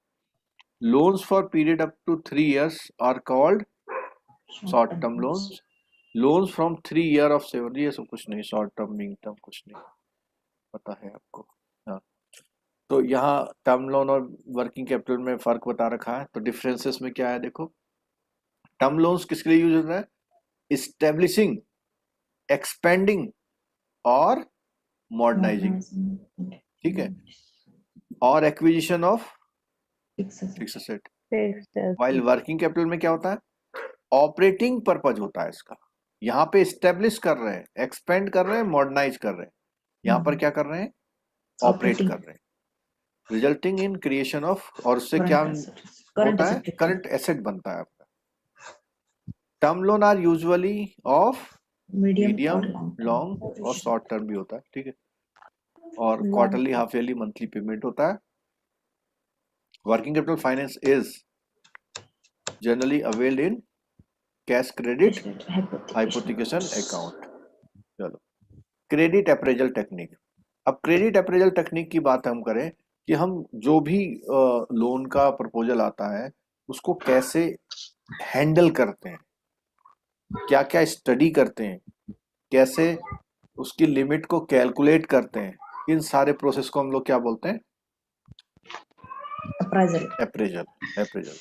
Loans for period up to 3 years are called short term loans. Loans from 3 year of 7 years, सब कुछ नहीं, शॉर्ट टर्म मिंग टर्म कुछ नहीं पता है आपको। हाँ, तो यहाँ टर्म लोन और वर्किंग कैपिटल में फर्क बता रखा है। तो डिफरेंसेस में क्या है देखो, टर्म लोन्स किसके लिए यूज होता है? इस्टेब्लिशिंग, एक्सपेंडिंग और मॉडर्नाइजिंग, ठीक है, और acquisition of fix asset. While working capital में क्या होता है? ऑपरेटिंग पर्पज होता है इसका। यहाँ पे इस्टेब्लिश कर रहे हैं, एक्सपेंड कर रहे हैं, मॉडर्नाइज कर रहे हैं। यहाँ पर क्या कर रहे हैं? ऑपरेट कर रहे हैं, रिजल्टिंग इन क्रिएशन ऑफ, और उससे क्या होता है? करंट एसेट बनता है आपका। Term loan are usually of medium, long और शॉर्ट टर्म भी होता है, ठीक है। और quarterly, half yearly, monthly payment होता है। Working capital finance is generally availed in cash credit, hypothecation account. चलो, क्रेडिट अप्रेजल टेक्निक। अब क्रेडिट अप्रेजल टेक्निक की बात हम करें कि हम जो भी लोन का प्रपोजल आता है उसको कैसे हैंडल करते हैं, क्या क्या स्टडी करते हैं, कैसे उसकी लिमिट को कैलकुलेट करते हैं, इन सारे प्रोसेस को हम लोग क्या बोलते हैं? अप्रेजल,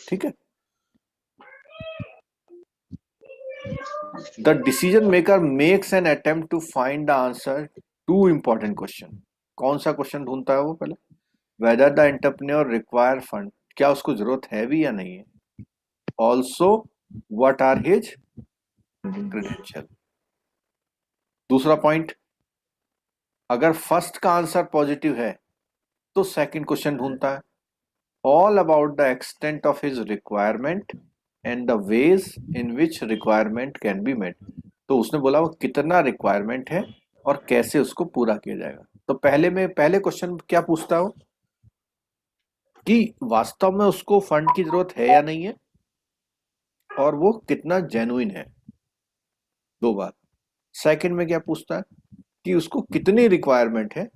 ठीक है। The decision maker makes an attempt to find the answer to important question. कौन सा क्वेश्चन ढूंढता है वो? पहले whether the entrepreneur require fund, क्या उसको जरूरत है भी या नहीं है। Also what are his credential. दूसरा पॉइंट, अगर फर्स्ट का आंसर पॉजिटिव है तो सेकंड क्वेश्चन ढूंढता है, all about the extent of his requirement and the ways in which requirement can be met. तो उसने बोला वो कितना रिक्वायरमेंट है और कैसे उसको पूरा किया जाएगा। तो पहले क्वेश्चन क्या पूछता है वो, कि वास्तव में उसको फंड की जरूरत है या नहीं है और वो कितना जेन्युइन है, 2 बात। सेकंड में क्या पूछता है कि उसको कितनी रिक्वायरमेंट है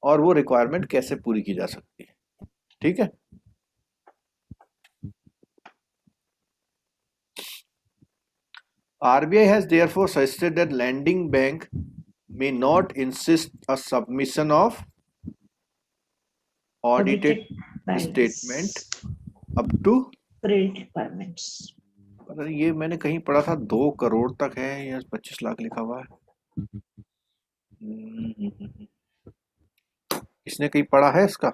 और वो रिक्वायरमेंट कैसे पूरी की जा सकती है, ठीक है। RBI has therefore suggested that lending bank may not insist a submission of audited statement up to credit requirements। ये मैंने कहीं पढ़ा था 2 करोड़ तक है या 25 लाख लिखा हुआ है। इसने कहीं पढ़ा है इसका?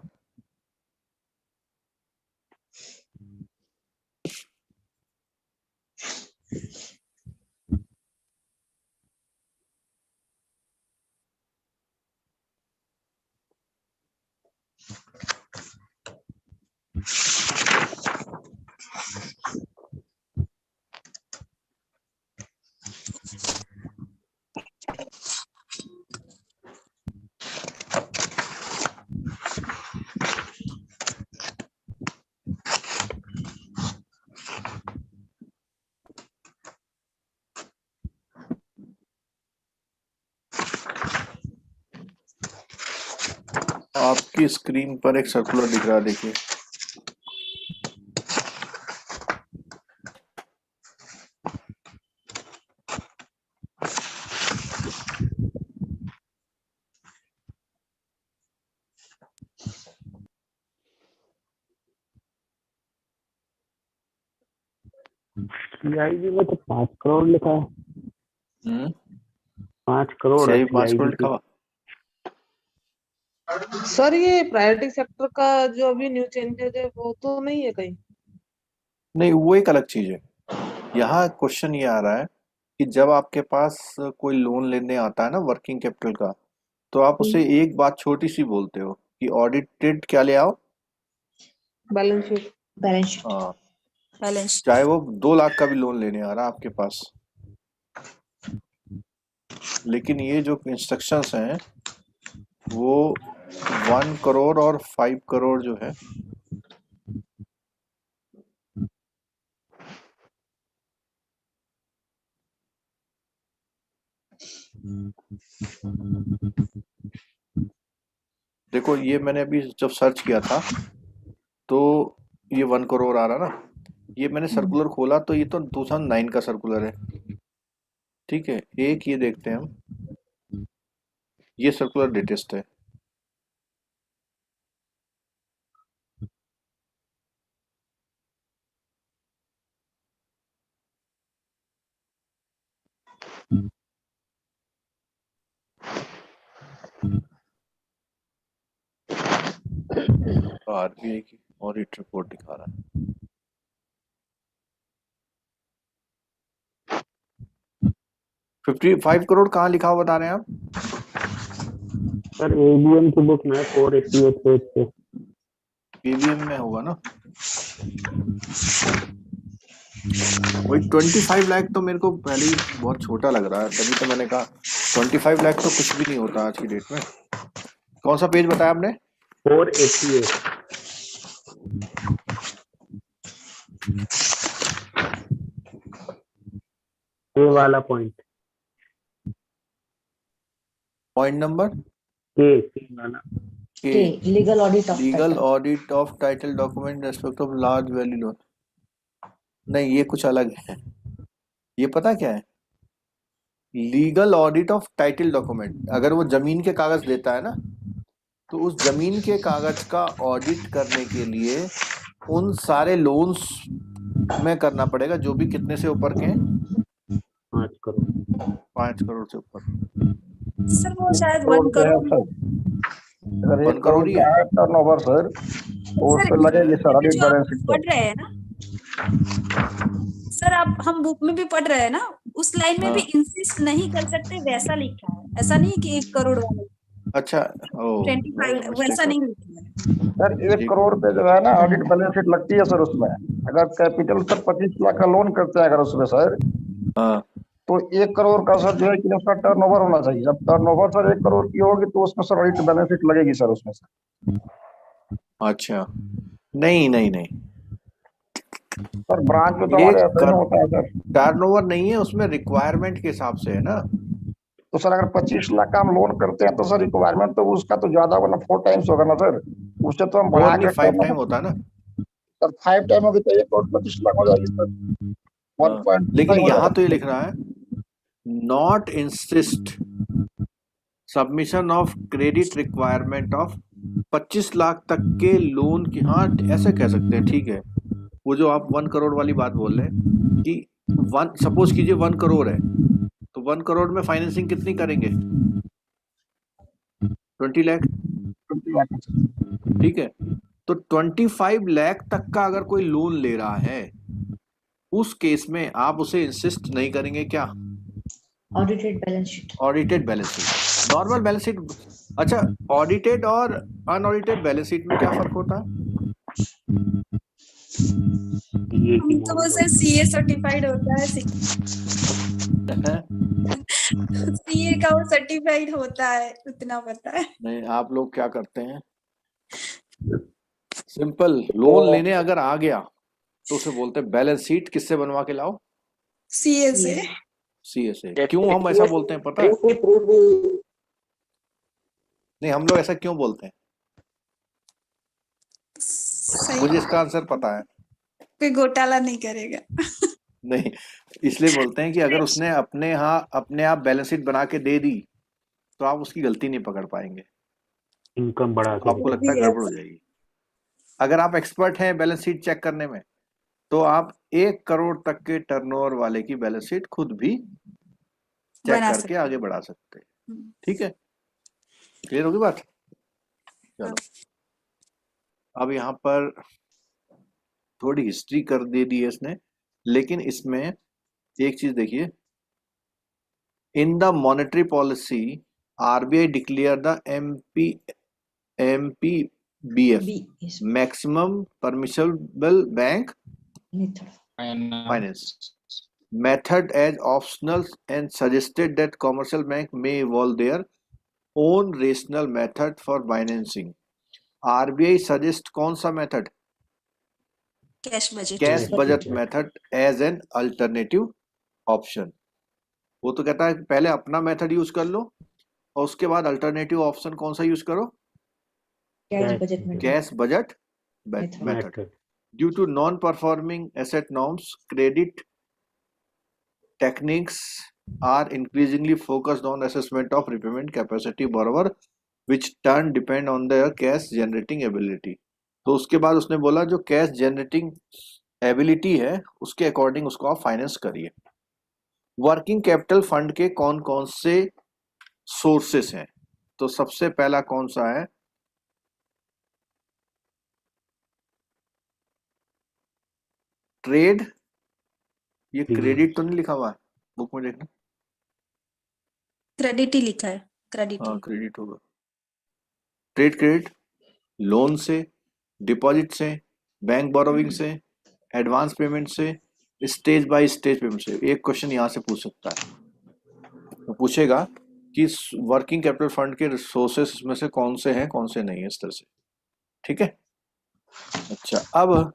आपकी स्क्रीन पर एक सर्कुलर दिख रहा है, देखिए। CIB में तो 5 करोड़ लिखा है। 5 करोड़ सही, 5 करोड़ लिखा हुआ। सर ये प्रायोरिटी सेक्टर का जो अभी न्यू चेंजेस है वो तो नहीं है कहीं? नहीं, वो एक अलग चीज है। यहाँ क्वेश्चन ये आ रहा है कि जब आपके पास कोई लोन लेने आता है ना वर्किंग कैपिटल का, तो आप उसे एक बात छोटी सी बोलते हो कि ऑडिटेड क्या ले आओ। Balance sheet. Balance sheet. हाँ, बैलेंस चाहे वो 2 लाख का भी लोन लेने आ रहा है आपके पास, लेकिन ये जो इंस्ट्रक्शंस हैं वो 1 करोड़ और 5 करोड़ जो है, देखो ये मैंने अभी जब सर्च किया था तो ये 1 करोड़ आ रहा ना, ये मैंने सर्कुलर खोला तो ये तो 2009 का सर्कुलर है। ठीक है, एक ये देखते हैं हम, ये सर्कुलर लेटेस्ट है। आरबीआई की ऑडिट रिपोर्ट दिखा रहा है। 55 करोड़ कहाँ लिखा हुआ बता रहे हैं आप? सर एबीएम की बुक में 488 पेज पे। एबीएम में होगा ना, वही 25 लाख तो मेरे को पहले ही बहुत छोटा लग रहा है, तभी तो मैंने कहा 25 लाख तो कुछ भी नहीं होता आज की डेट में। कौन सा पेज बताया आपने? 488। ये वाला पॉइंट नंबर के वाला। के, Okay. Legal audit of legal title. Audit of title document respect of large value loan. नहीं, ये कुछ अलग है। ये पता क्या है? Legal audit of title document, अगर वो जमीन के कागज देता है ना, तो उस जमीन के कागज का ऑडिट करने के लिए उन सारे लोन्स में करना पड़ेगा जो भी कितने से ऊपर के हैं, 5 करोड़। 5 करोड़ से ऊपर। सर वो शायद 1 करोड़ अगर 1 1 करोड़ करोड़ ही का है। है टर्नओवर सर, तो उस सर पर लगेगी सर इसमें ऑडिट जो आप बैलेंस शीट पढ़ पर। रहे हैं ना सर, आप हम बुक में भी पढ़ रहे हैं ना, उस लाइन में भी हाँ, इंसिस्ट नहीं कर सकते वैसा लिखा है, ऐसा नहीं कि 1 करोड़ वाला अच्छा, ओ 25 मिस्टेक वैसा हो, नहीं लिखा है। सर 1 ठीक। करोड़ पे जो है ना ऑडिट बैलेंस शीट लगती है सर उसमें। अगर कैपिटल सर 25 लाख का लोन करते हैं अगर उसमें सर, हाँ, तो 1 करोड़ का सर जो है कि उसका टर्नओवर होना चाहिए। जब टर्नओवर सर 1 करोड़ की होगी तो उसमें सर ऑडिट बैलेंस शीट लगेगी सर उसमें सर। अच्छा, नहीं नहीं नहीं, सर ब्रांच में तो ये हमारे ऐसा ही होता है सर। टर्नओवर नहीं है, उसमें रिक्वायरमेंट के हिसाब से है ना। तो सर अगर 25 लाख का हम लोन करते हैं तो सर रिक्वायरमेंट तो उसका तो ज्यादा होगा ना, 4 टाइम्स होगा ना सर। उससे तो हम बढ़ा और नहीं, के 5 टाइम होता है ना। सर 5 टाइम होगी तो 1 करोड़ 25 लाख हो जाएगी सर। हाँ, 1.5 लेकिन हो यहाँ जाएगा। तो ये लिख रहा है not insist submission of credit requirement of 25 lakh तक के लोन की। हाँ, ऐसे कह सकते हैं, ठीक है। वो जो आप 1 करोड़ वाली बात बोल रहे हैं कि सपोज कीजिए 1 करोड़ है, तो 1 करोड़ में फाइनेंसिंग कितनी करेंगे? 20 लाख, 20 लाख है सर। ठीक है। तो 25 लाख तक का अगर कोई लोन ले रहा है, उस केस में आप उसे इंसिस्ट नहीं करेंगे क्या? Audited balance sheet. Audited balance sheet, normal balance sheet. अच्छा, ऑडिटेड और अनऑडिटेड बैलेंस शीट में क्या फर्क होता है? ये हम तो वो सर सीए सर्टिफाइड होता है, सीए का वो सर्टिफाइड होता है, उतना पता है। नहीं, आप लोग क्या करते हैं, सिंपल लोन लेने अगर आ गया तो उसे बोलते हैं बैलेंस शीट किससे बनवा के लाओ? सीए से। सीए से। क्यों हम ऐसा बोलते हैं पता है? नहीं, हम लोग ऐसा क्यों बोलते हैं? सही, मुझे इसका आंसर पता है। कोई घोटाला नहीं करेगा। नहीं, इसलिए बोलते हैं कि अगर उसने अपने आप बैलेंस शीट बना के दे दी तो आप उसकी गलती नहीं पकड़ पाएंगे, इनकम बढ़ा के आपको लगता है गड़बड़ हो जाएगी। अगर आप एक्सपर्ट हैं बैलेंस शीट चेक करने में, तो आप 1 करोड़ तक के टर्नओवर वाले की बैलेंस शीट खुद भी चेक बना करके सकते आगे बढ़ा सकते हैं। ठीक है, क्लियर होगी बात? चलो, अब यहाँ पर थोड़ी हिस्ट्री कर दे दी है इसने, लेकिन इसमें एक चीज देखिए, In the monetary policy, RBI declare the MPBF B is maximum permissible bank method. finance method as optional and suggested that commercial bank may evolve their own rational method for financing. RBI suggest कौन सा method? Cash budget cash budget budget. Method as an alternative option. वो तो कहता है कि पहले अपना method use कर लो और उसके बाद अल्टरनेटिव ऑप्शन कौन सा यूज करो? Cash Cash budget method. Cash budget Method. Method. Method. Due to non-performing asset norms, credit techniques are increasingly focused on assessment of repayment capacity borrower, which turn depend on their cash generating ability. तो उसके बाद उसने बोला जो cash generating ability है उसके according उसको आप फाइनेंस करिए। वर्किंग कैपिटल फंड के कौन कौन से सोर्सेस हैं? तो सबसे पहला कौन सा है? ट्रेड। ये क्रेडिट तो नहीं लिखा हुआ है बुक में, देखना। क्रेडिट ही लिखा है, क्रेडिट हाँ क्रेडिट होगा। ट्रेड क्रेडिट लोन से, डिपॉजिट से, बैंक बोरोविंग से, एडवांस पेमेंट से, स्टेज बाय स्टेज पेमेंट से। एक क्वेश्चन यहाँ से पूछ सकता है, तो पूछेगा कि वर्किंग कैपिटल फंड के रिसोर्सेस में से कौन से हैं कौन से नहीं है, इस तरह से। ठीक है। अच्छा, अब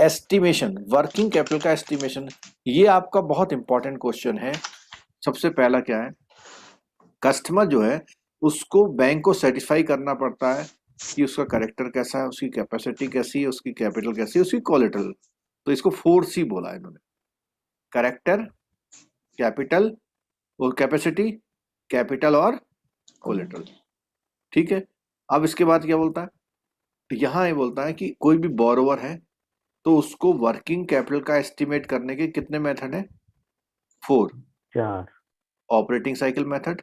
एस्टिमेशन, वर्किंग कैपिटल का एस्टिमेशन, ये आपका बहुत इंपॉर्टेंट क्वेश्चन है। सबसे पहला क्या है, कस्टमर जो है उसको बैंक को सेटिस्फाई करना पड़ता है कि उसका कैरेक्टर कैसा है, उसकी कैपेसिटी कैसी है, उसकी कैपिटल कैसी है, उसकी कोलेटरल। तो इसको 4C बोला है इन्होंने, कैरेक्टर, कैपिटल और कैपेसिटी, कैपिटल और कोलेटरल। ठीक है। अब इसके बाद क्या बोलता है, यहाँ ये बोलता है कि कोई भी बोरोवर है तो उसको वर्किंग कैपिटल का एस्टिमेट करने के कितने मेथड हैं? 4। 4. Operating cycle method,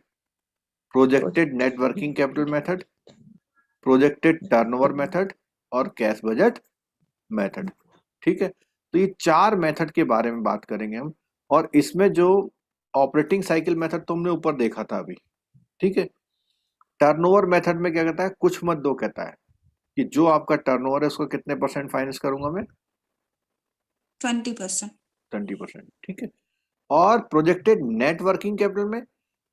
projected net working capital method, projected turnover method और कैश बजट मेथड। ठीक है। तो ये 4 मेथड के बारे में बात करेंगे हम। और इसमें जो ऑपरेटिंग साइकिल मेथड तुमने ऊपर देखा था अभी, ठीक है, टर्नओवर मेथड में क्या कहता है, कुछ मत दो, कहता है कि जो आपका टर्नओवर है उसको कितने % फाइनेंस करूंगा मैं? 20%। 20%। ठीक है। और प्रोजेक्टेड नेट वर्किंग कैपिटल में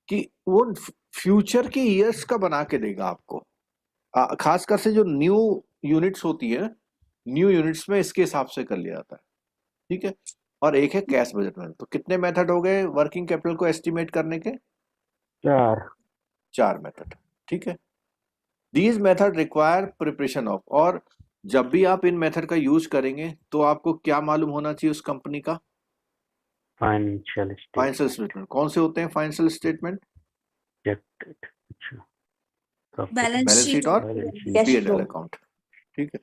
कि वो फ्यूचर के ईयर्स का बना के देगा आपको, खासकर से जो न्यू यूनिट्स होती है, न्यू यूनिट्स में इसके हिसाब से कर लिया जाता है। ठीक है। और एक है कैश बजट में। तो कितने मेथड हो गए वर्किंग कैपिटल को एस्टिमेट करने के? 4 मेथड। ठीक है। These method require preparation of, और जब भी आप इन मेथड का यूज करेंगे तो आपको क्या मालूम होना चाहिए उस कंपनी का? Financial statement. कौन से होते हैं फाइनेंशियल स्टेटमेंट? बैलेंस शीट और Cash P&L flow. अकाउंट। ठीक है।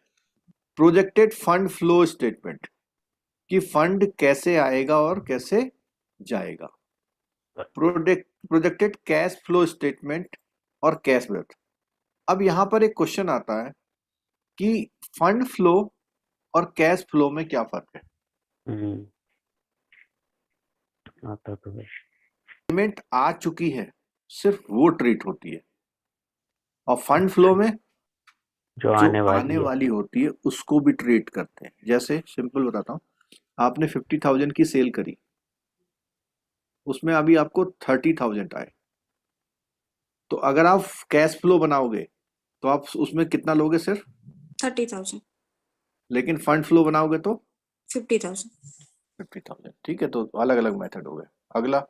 प्रोजेक्टेड फंड फ्लो स्टेटमेंट, कि फंड कैसे आएगा और कैसे जाएगा। प्रोजेक्टेड कैश फ्लो स्टेटमेंट और कैश बजट। अब यहां पर एक क्वेश्चन आता है कि फंड फ्लो और कैश फ्लो में क्या फर्क है? आता तो है। पेमेंट आ चुकी है सिर्फ वो ट्रीट होती है, और फंड फ्लो में जो जो आने आने वाली होती है उसको भी ट्रीट करते हैं। जैसे सिंपल बताता हूँ, आपने 50,000 की सेल करी, उसमें अभी आपको 30,000 आए, तो अगर आप कैश फ्लो बनाओगे तो आप उसमें कितना लोगे? सिर्फ 30,000। लेकिन फंड फ्लो बनाओगे तो 50,000। 50,000। ठीक है। तो अलग अलग मेथड हो गए। अगला,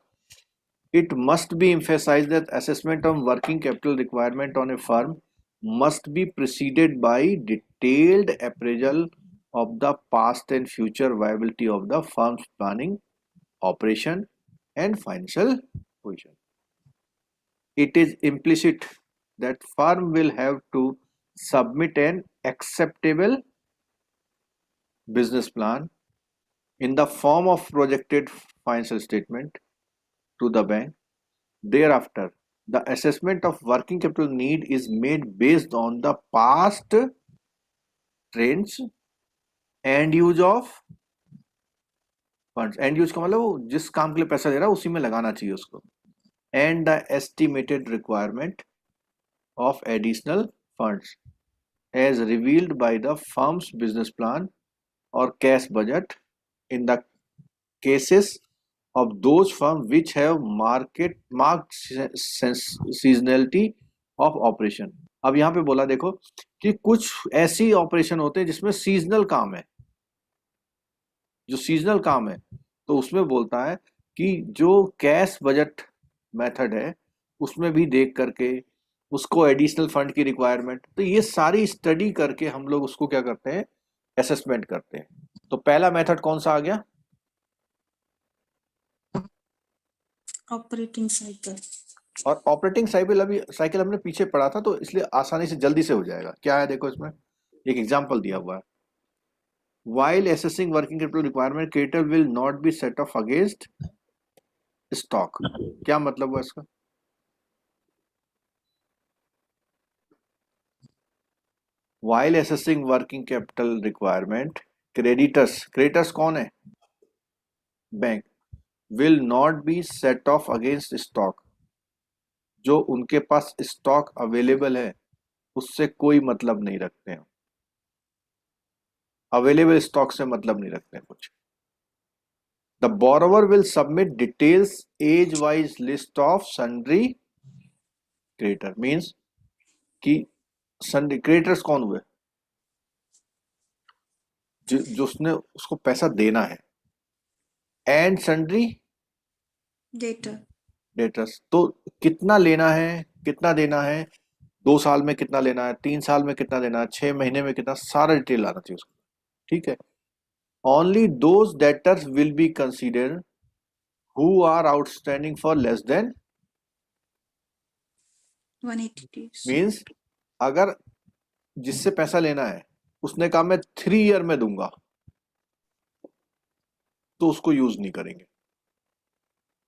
it must be emphasized that assessment on working capital requirement on a firm must be preceded by detailed appraisal of the past and future viability of the firm's planning, operation and financial position. It is implicit that firm will have to submit an acceptable business plan in the form of projected financial statement to the bank. Thereafter, the assessment of working capital need is made based on the past trends and use of funds, and use का मतलब वो जिस काम के लिए पैसा दे रहा है उसी में लगाना चाहिए उसको, and the estimated requirement of additional funds as revealed by the firm's business plan or cash budget in the cases of those firms which have marked seasonality of operation। अब यहाँ पे बोला देखो कि कुछ ऐसी ऑपरेशन होते हैं जिसमें सीजनल काम है, जो सीजनल काम है, तो उसमें बोलता है कि जो कैश बजट मेथड है उसमें भी देख करके उसको एडिशनल फंड की रिक्वायरमेंट, तो ये सारी स्टडी करके हम लोग उसको क्या करते हैं, असेसमेंट करते हैं। तो पहला मेथड कौन सा आ गया, ऑपरेटिंग साइकिल। और ऑपरेटिंग साइकिल हमने पीछे पढ़ा था, तो इसलिए आसानी से जल्दी से हो जाएगा। क्या है देखो, इसमें एक एग्जांपल दिया हुआ है, while assessing working capital requirement creditor will not be set off against stock। क्या मतलब हुआ इसका, while assessing working capital requirement creditors कौन है, bank, will not be set off against stock, जो उनके पास स्टॉक अवेलेबल है उससे कोई मतलब नहीं रखते हैं, अवेलेबल स्टॉक से मतलब नहीं रखते हैं कुछ। The borrower will submit details age wise list of sundry creditor, means कि सन्ड्री क्रेडिटर्स कौन हुए, जो उसने उसको पैसा देना है, एंड सन्ड्री डेटर्स, तो कितना लेना है कितना देना है, 2 साल में कितना लेना है, 3 साल में कितना देना है, 6 महीने में कितना, सारा डिटेल आना चाहिए उसको, ठीक है। Only those debtors will be considered who are outstanding for less than 180 days। means अगर जिससे पैसा लेना है उसने कहा मैं 3 ईयर में दूंगा, तो उसको यूज नहीं करेंगे,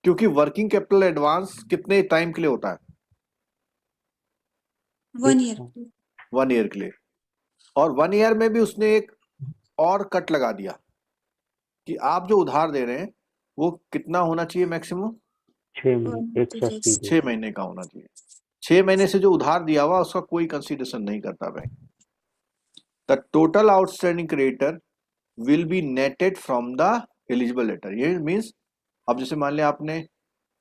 क्योंकि वर्किंग कैपिटल एडवांस कितने टाइम के लिए होता है, 1 ईयर। 1 ईयर के लिए, और 1 ईयर में भी उसने एक और कट लगा दिया कि आप जो उधार दे रहे हैं वो कितना होना चाहिए, मैक्सिमम 6 महीने 180 6 महीने का होना चाहिए। 6 महीने से जो उधार दिया हुआ उसका कोई कंसीडरेशन नहीं करता bank. The total outstanding creditor will be netted from the eligible letter. ये मीन्स अब जैसे मान लिया आपने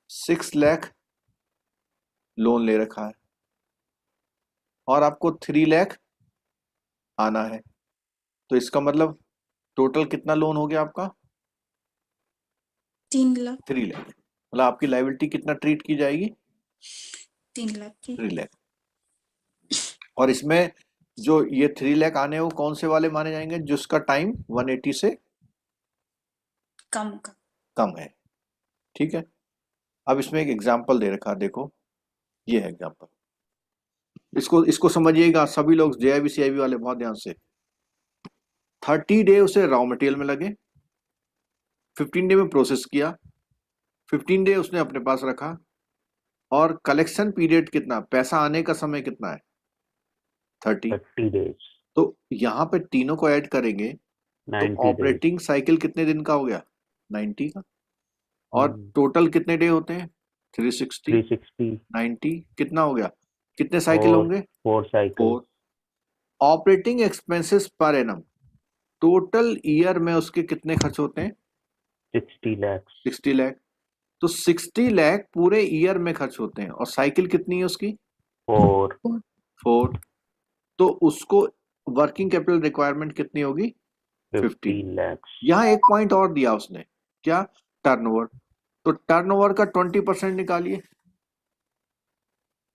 6 लाख लोन ले रखा है और आपको 3 लाख आना है, तो इसका मतलब टोटल कितना लोन हो गया आपका, 3 लाख। 3 लाख, मतलब आपकी लायबिलिटी कितना ट्रीट की जाएगी, 3 लाख की। 3 लाख। और इसमें जो ये 3 लाख आने हैं वो कौन से वाले माने जाएंगे, जिसका टाइम 180 से कम है, ठीक है। अब इसमें एक एग्जांपल दे रखा, देखो ये है एग्जांपल, इसको समझिएगा सभी लोग, जेआईबी सीआईबी वाले बहुत ध्यान से। 30 डे उसे रॉ मटेरियल में लगे, 15 डे में प्रोसेस किया, 15 डे उसने अपने पास रखा, और कलेक्शन पीरियड कितना, पैसा आने का समय कितना है, 30 डेज, तो यहाँ पे तीनों को ऐड करेंगे तो ऑपरेटिंग साइकिल कितने दिन का हो गया, 90 का, और टोटल कितने डे होते हैं, 360 90 कितना हो गया, कितने साइकिल होंगे, 4 cycle. Operating expenses per annum, total year में उसके कितने खर्च होते हैं, 60 लाख, तो 60 लाख पूरे ईयर में खर्च होते हैं, और साइकिल कितनी है उसकी, 4, तो उसको वर्किंग कैपिटल रिक्वायरमेंट कितनी होगी, 15 लाख। यहाँ एक पॉइंट और दिया उसने, क्या, टर्नओवर, तो टर्नओवर का 20% निकालिए,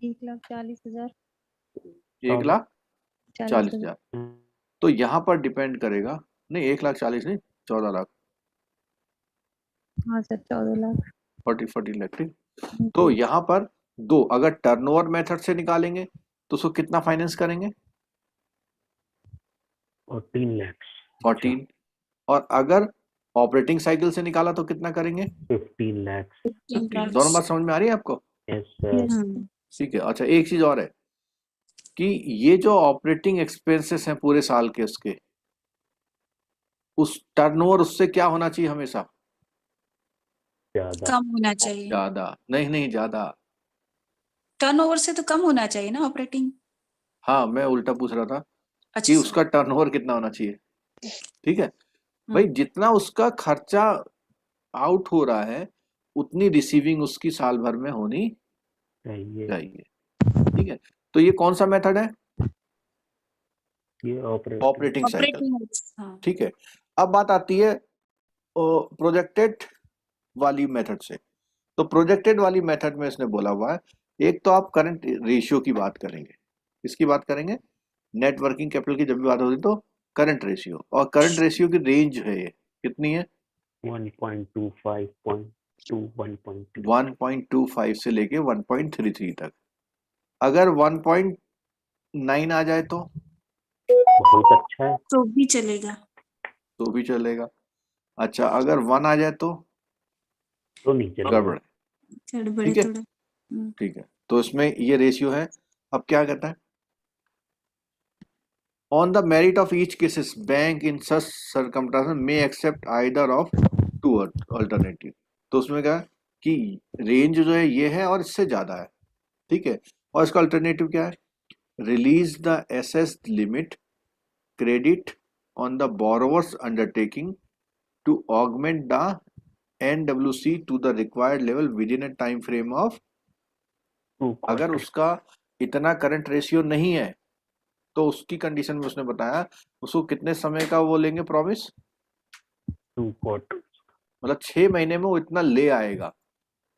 1,40,000। 1,40,000, तो यहाँ पर डिपेंड करेगा, नहीं 1,40,000 नहीं, 14 लाख, हाँ सर, 14 लाख। 40 लाख, ठीक। तो यहाँ पर दो, अगर टर्नओवर मेथड से निकालेंगे तो उसको कितना फाइनेंस करेंगे, 14 लाख, 14, और अगर ऑपरेटिंग साइकिल से निकाला तो कितना करेंगे, 15 लाख। दोनों बात समझ में आ रही है आपको, ठीक है। अच्छा एक चीज और है कि ये जो ऑपरेटिंग एक्सपेंसेस हैं पूरे साल के, उसके उस टर्नओवर उससे क्या होना चाहिए, हमेशा ज्यादा। कम होना चाहिए। ज्यादा नहीं, नहीं ज्यादा। टर्नओवर से तो कम होना चाहिए ना ऑपरेटिंग। हाँ, मैं उल्टा पूछ रहा था अच्छा कि सर। उसका टर्नओवर कितना होना चाहिए। ठीक है भाई, हम्म, जितना उसका खर्चा आउट हो रहा है उतनी रिसीविंग उसकी साल भर में होनी चाहिए। चाहिए। ठीक है, तो ये कौन सा मेथड है? ये ऑपरेटिंग। Operating cycle. ऑपरेटिंग। हाँ। ठीक है, अब बात आती है प्रोजेक्टेड वाली मेथड से। तो प्रोजेक्टेड वाली मेथड में इसने बोला हुआ है, एक तो आप करंट रेशियो की बात करेंगे। इसकी बात करेंगे, नेट वर्किंग कैपिटल की जब भी बात होती तो करंट रेशियो, और करंट रेशियो की रेंज है ये कितनी है? 1.25.2 1.3 1.25 से लेके 1.33 तक। अगर 1.9 आ जाए तो बहुत अच्छा है। तो भी चलेगा। तो भी चलेगा। अच्छा, अगर 1 आ जाए तो तो नहीं चलेगा। गड़बड़ है। गड़बड़ ठीक है, थोड़ा। ठीक है, तो इसमें ये रेशियो है। अब क्या कहता है, on the merit of each cases bank in such circumstances may accept either of two alternative. तो उसमें क्या है कि रेंज जो है ये है और इससे ज्यादा है। ठीक है, और इसका अल्टरनेटिव क्या है? Release the excess limit credit on the borrower's undertaking to augment the NWC to the required level within a time frame of. 2 अगर quarters। उसका इतना करंट रेशियो नहीं है तो उसकी कंडीशन में उसने बताया उसको कितने समय का वो लेंगे प्रॉमिस, 2 quarters। मतलब 6 महीने में वो इतना ले आएगा,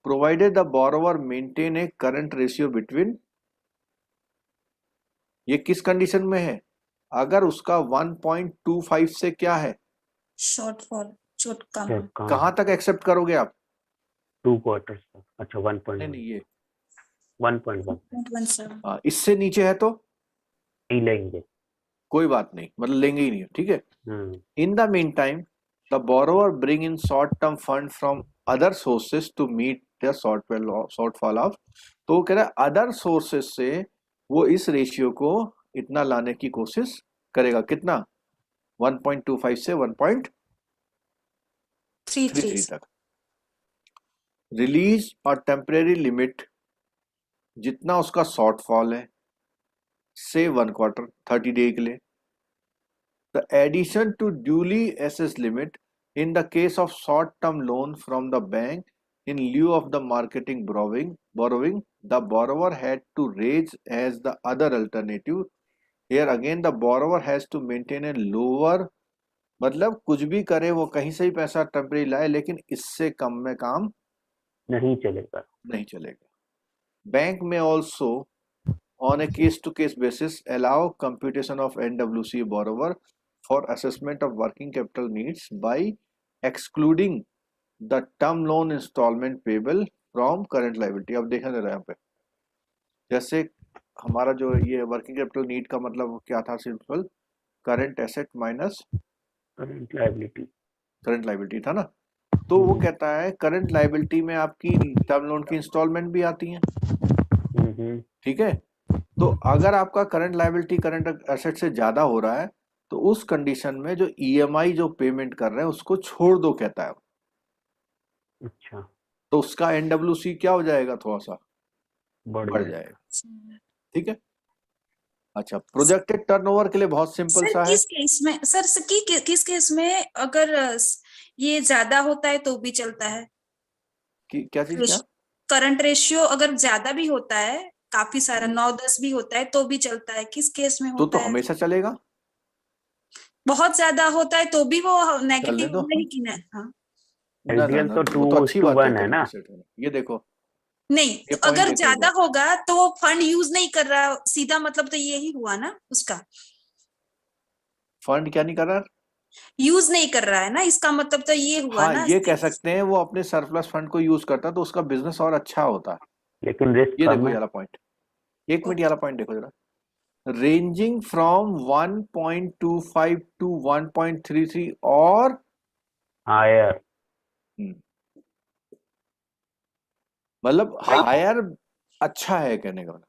provided the borrower maintain A current ratio between. ये किस कंडीशन में है? अगर उसका 1.25 से क्या है, शॉर्टफॉल चोट कम। क्या कहाँ कहाँ तक एक्सेप्ट करोगे आप? 2 quarters तक। अच्छा नहीं 1.1 नहीं, ये 1.1 1.7। इससे नीचे है तो नहीं लेंगे। कोई बात नहीं, मतलब लेंगे ही नहीं। ठीक है, हम्म। in the meantime the borrower bring in short term fund from other sources to meet the shortfall of। तो वो कह रहा है अदर सोर्सेस से वो इस रेशियो को इतना लाने की कोशिश करेगा। कितना? 1.25 से 1.33 तक। रिलीज और टेम्परेरी लिमिट, जितना उसका शॉर्टफॉल है से 1 क्वार्टर 30 डे के लिए। The addition to duly assessed limit in the case of short-term loan from the bank in lieu of the marketing borrowing, the borrower had to raise as the other alternative. Here again the borrower has to maintain a lower, मतलब कुछ भी करे वो कहीं से ही पैसा temporary लाए लेकिन इससे कम में काम नहीं चलेगा। नहीं चलेगा। बैंक में also on a case to case basis allow computation of NWC borrower for assessment of working capital needs by excluding the term loan installment payable from current liability। अब देखा जरा यहाँ पे, जैसे हमारा जो ये वर्किंग कैपिटल नीड का मतलब क्या था? Simple current asset minus current liability. Current liability था ना। तो वो कहता है करंट लाइबिलिटी में आपकी टर्म लोन की इंस्टॉलमेंट भी आती है। ठीक है, तो अगर आपका करंट लायबिलिटी करंट एसेट से ज्यादा हो रहा है तो उस कंडीशन में जो ईएमआई जो पेमेंट कर रहे हैं उसको छोड़ दो, कहता है। अच्छा तो उसका एनडब्ल्यूसी क्या हो जाएगा? थोड़ा सा बढ़ बढ़ जाएगा। जाएगा। ठीक है, अच्छा, प्रोजेक्टेड टर्नओवर के लिए बहुत सिंपल सर सा है। किस केस में, सर किस केस में अगर ये ज्यादा होता है तो भी चलता है? कि क्या चीज? क्या? करंट रेशियो अगर ज्यादा भी होता है, काफी सारा 9-10 भी होता है तो भी चलता है? किस केस में तो होता है? हमेशा चलेगा। बहुत ज्यादा होता है तो भी वो चलने नेगेटिव दो। नहीं की ना? हाँ। ना ना LDL ना, तो वो तो अच्छी बात है 2:1 है ना। करंट एसेट होना। ये देखो, नहीं, ये तो पॉइंट अगर देखो एक ज्यादा बार। होगा तो वो फंड यूज नहीं कर रहा, सीधा मतलब तो यही हुआ ना उसका। फंड क्या नहीं कर रहा? यूज नहीं कर रहा है ना, इसका मतलब तो ये हुआ हाँ, ना। ये कह सकते हैं वो अपने सरप्लस फंड को यूज करता तो उसका बिजनेस और अच्छा होता। लेकिन रिस्क ये कम देखो है। ये वाला पॉइंट, 1 मिनट, ये वाला पॉइंट देखो जरा। रेंजिंग फ्रॉम 1.25 टू 1.33 और हायर। मतलब हायर अच्छा है कहने का मतलब।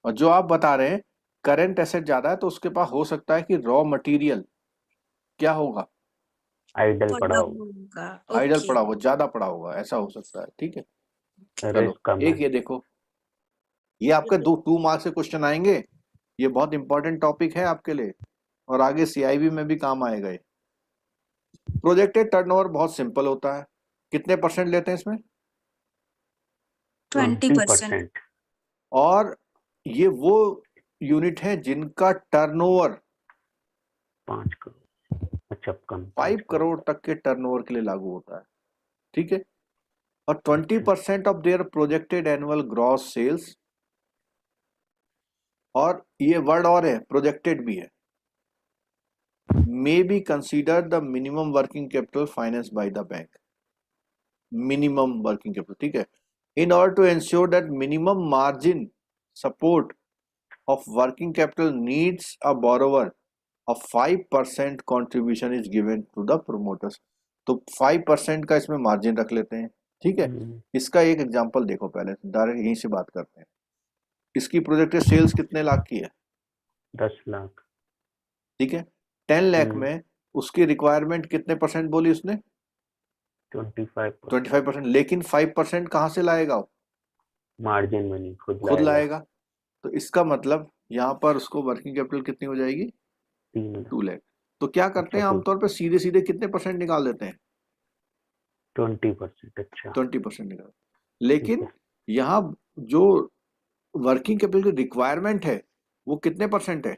और जो आप बता रहे हैं करंट एसेट ज्यादा है तो उसके पास हो सकता है कि रॉ मटेरियल क्या होगा? आइडल पड़ा पड़ा हो, होगा। आइडल ओके पड़ा होगा, ज्यादा पड़ा होगा, ऐसा हो सकता है। ठीक है, चलो रिस्क कम एक है। ये देखो, ये आपके 2 मार्क्स से क्वेश्चन आएंगे, ये बहुत इंपॉर्टेंट टॉपिक है आपके लिए और आगे सीआईबी में भी काम आएगा ये। प्रोजेक्टेड टर्नओवर बहुत सिंपल होता है, कितने परसेंट लेते हैं इसमें? 20%। 20%। और ये वो यूनिट है जिनका टर्नओवर 5 करोड़, अच्छा कम 5 करोड़ तक के टर्नओवर के लिए लागू होता है। ठीक है, और 20% of their projected annual gross sales, और ये वर्ड और है, प्रोजेक्टेड भी है, may be consider the minimum working capital finance by the bank. Minimum working capital, ठीक है, in order to ensure that minimum margin support of working capital needs a borrower of 5% contribution is given to the promoters। तो 5% का इसमें margin रख लेते हैं। ठीक है, इसका एक एग्जांपल देखो, पहले डायरेक्ट यहीं से बात करते हैं। इसकी प्रोजेक्टेड सेल्स कितने लाख की है? 10 लाख। ठीक है, 10 लाख में उसकी रिक्वायरमेंट कितने परसेंट बोली उसने? 25%। 25%। लेकिन 5% कहाँ से लाएगा वो? मार्जिन में नहीं, खुद लाएगा। तो इसका मतलब यहाँ पर उसको वर्किंग कैपिटल कितनी हो जाएगी? 2 लाख। तो क्या करते हैं आमतौर पे, सीधे सीधे कितने परसेंट निकाल देते हैं? 20%। अच्छा 20% निकाल। लेकिन यहाँ जो वर्किंग कैपिटल की रिक्वायरमेंट है वो कितने परसेंट है?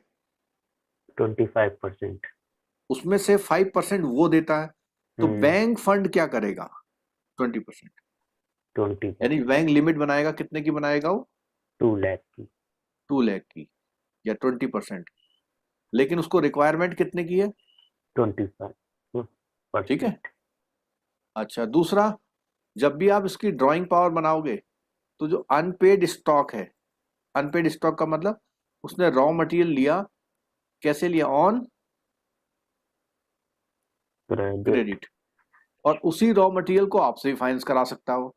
25%। उसमें से 5% वो देता है। तो बैंक फंड क्या करेगा? 20%। 20%। यानी बैंक लिमिट बनाएगा, कितने की बनाएगा वो? 2 लाख की। 2 लाख की या 20%। लेकिन उसको रिक्वायरमेंट कितने की है? 25%। ठीक है। अच्छा, दूसरा, जब भी आप इसकी ड्राइंग पावर बनाओगे तो जो अनपेड स्टॉक है, अनपेड स्टॉक का मतलब उसने रॉ मटेरियल लिया, कैसे लिया? ऑन क्रेडिट, और उसी रॉ मटेरियल को आपसे भी फाइनेंस करा सकता हो।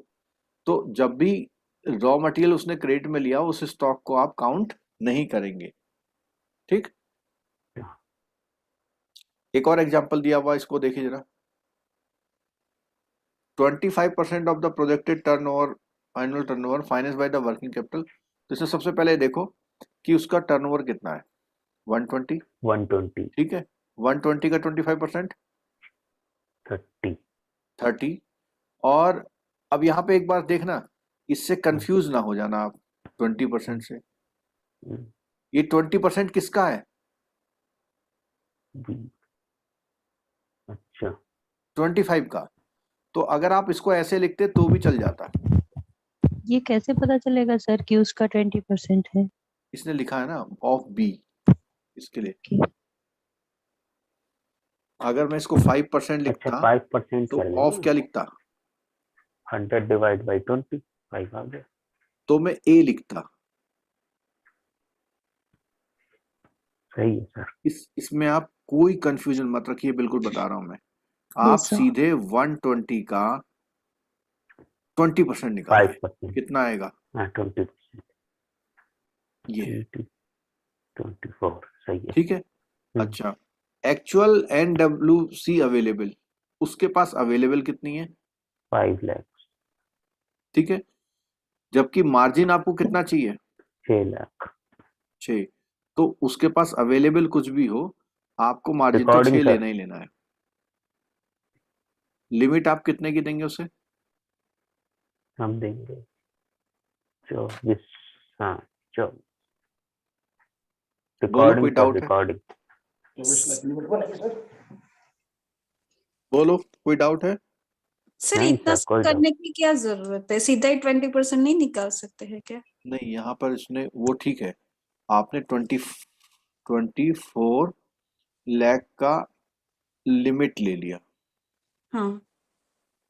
तो जब भी रॉ मटेरियल उसने क्रेडिट में लिया, उस स्टॉक को आप काउंट नहीं करेंगे। ठीक, एक और एग्जांपल दिया हुआ, इसको देखिए जरा। 25% of the projected turnover, annual turnover finance by the working capital. तो इसमें सबसे पहले देखो कि उसका टर्नओवर कितना है? 120। 120। ठीक है, 120 का 25% 30। और अब यहाँ पे एक बार देखना, इससे कंफ्यूज ना हो जाना आप 20% से। ये 20% किसका है? अच्छा 25 का। तो अगर आप इसको ऐसे लिखते तो भी चल जाता। ये कैसे पता चलेगा सर कि उसका 20% है? इसने लिखा है ना ऑफ बी, इसके लिए। Okay. अगर मैं इसको 5% लिखता, अच्छा 5% तो ऑफ क्या लिखता? 100 डिवाइड बाई 20, 5 आ गया। तो मैं ए लिखता। सही है सर। इसमें आप कोई कंफ्यूजन मत रखिए, बिल्कुल बता रहा हूं मैं। आप sir. सीधे 120 का 20% निकाल, 5%। कितना आएगा? हाँ 20%। ये 24 सही है। ठीक है। अच्छा, एक्चुअल NWC अवेलेबल, उसके पास अवेलेबल कितनी है? 5 लाख। ठीक है, जबकि मार्जिन आपको कितना चाहिए? 6 लाख। 6। तो उसके पास अवेलेबल कुछ भी हो, आपको मार्जिन तो 6 Recording, sir. लेना ही लेना है। लिमिट आप कितने की देंगे उसे? हम देंगे 24। हाँ 24। बोलो, कोई डाउट है? रिकॉर्डिंग। बोलो, कोई डाउट है? सर नहीं इतना सर, कोई सब करने की क्या जरूरत है? सीधा ही 20% नहीं निकाल सकते हैं क्या? नहीं, यहाँ पर इसने वो, ठीक है, आपने 24 लाख का लिमिट ले लिया। हाँ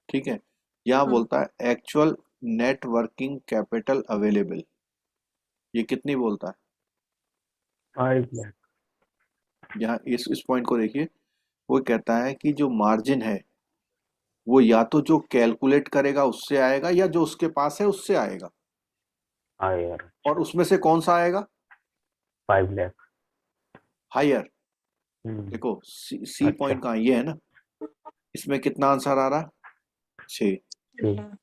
ठीक है, यहाँ हाँ। बोलता है actual net working capital available, ये कितनी बोलता है? 5 लाख। यहाँ इस पॉइंट को देखिए, वो कहता है कि जो मार्जिन है वो या तो जो कैलकुलेट करेगा उससे आएगा, या जो उसके पास है उससे आएगा। हायर। और उसमें से कौन सा आएगा? 5 लाख। हायर। देखो सी अच्छा। पॉइंट कहाँ, ये है ना, इसमें कितना आंसर आ रहा? 6। ठीक।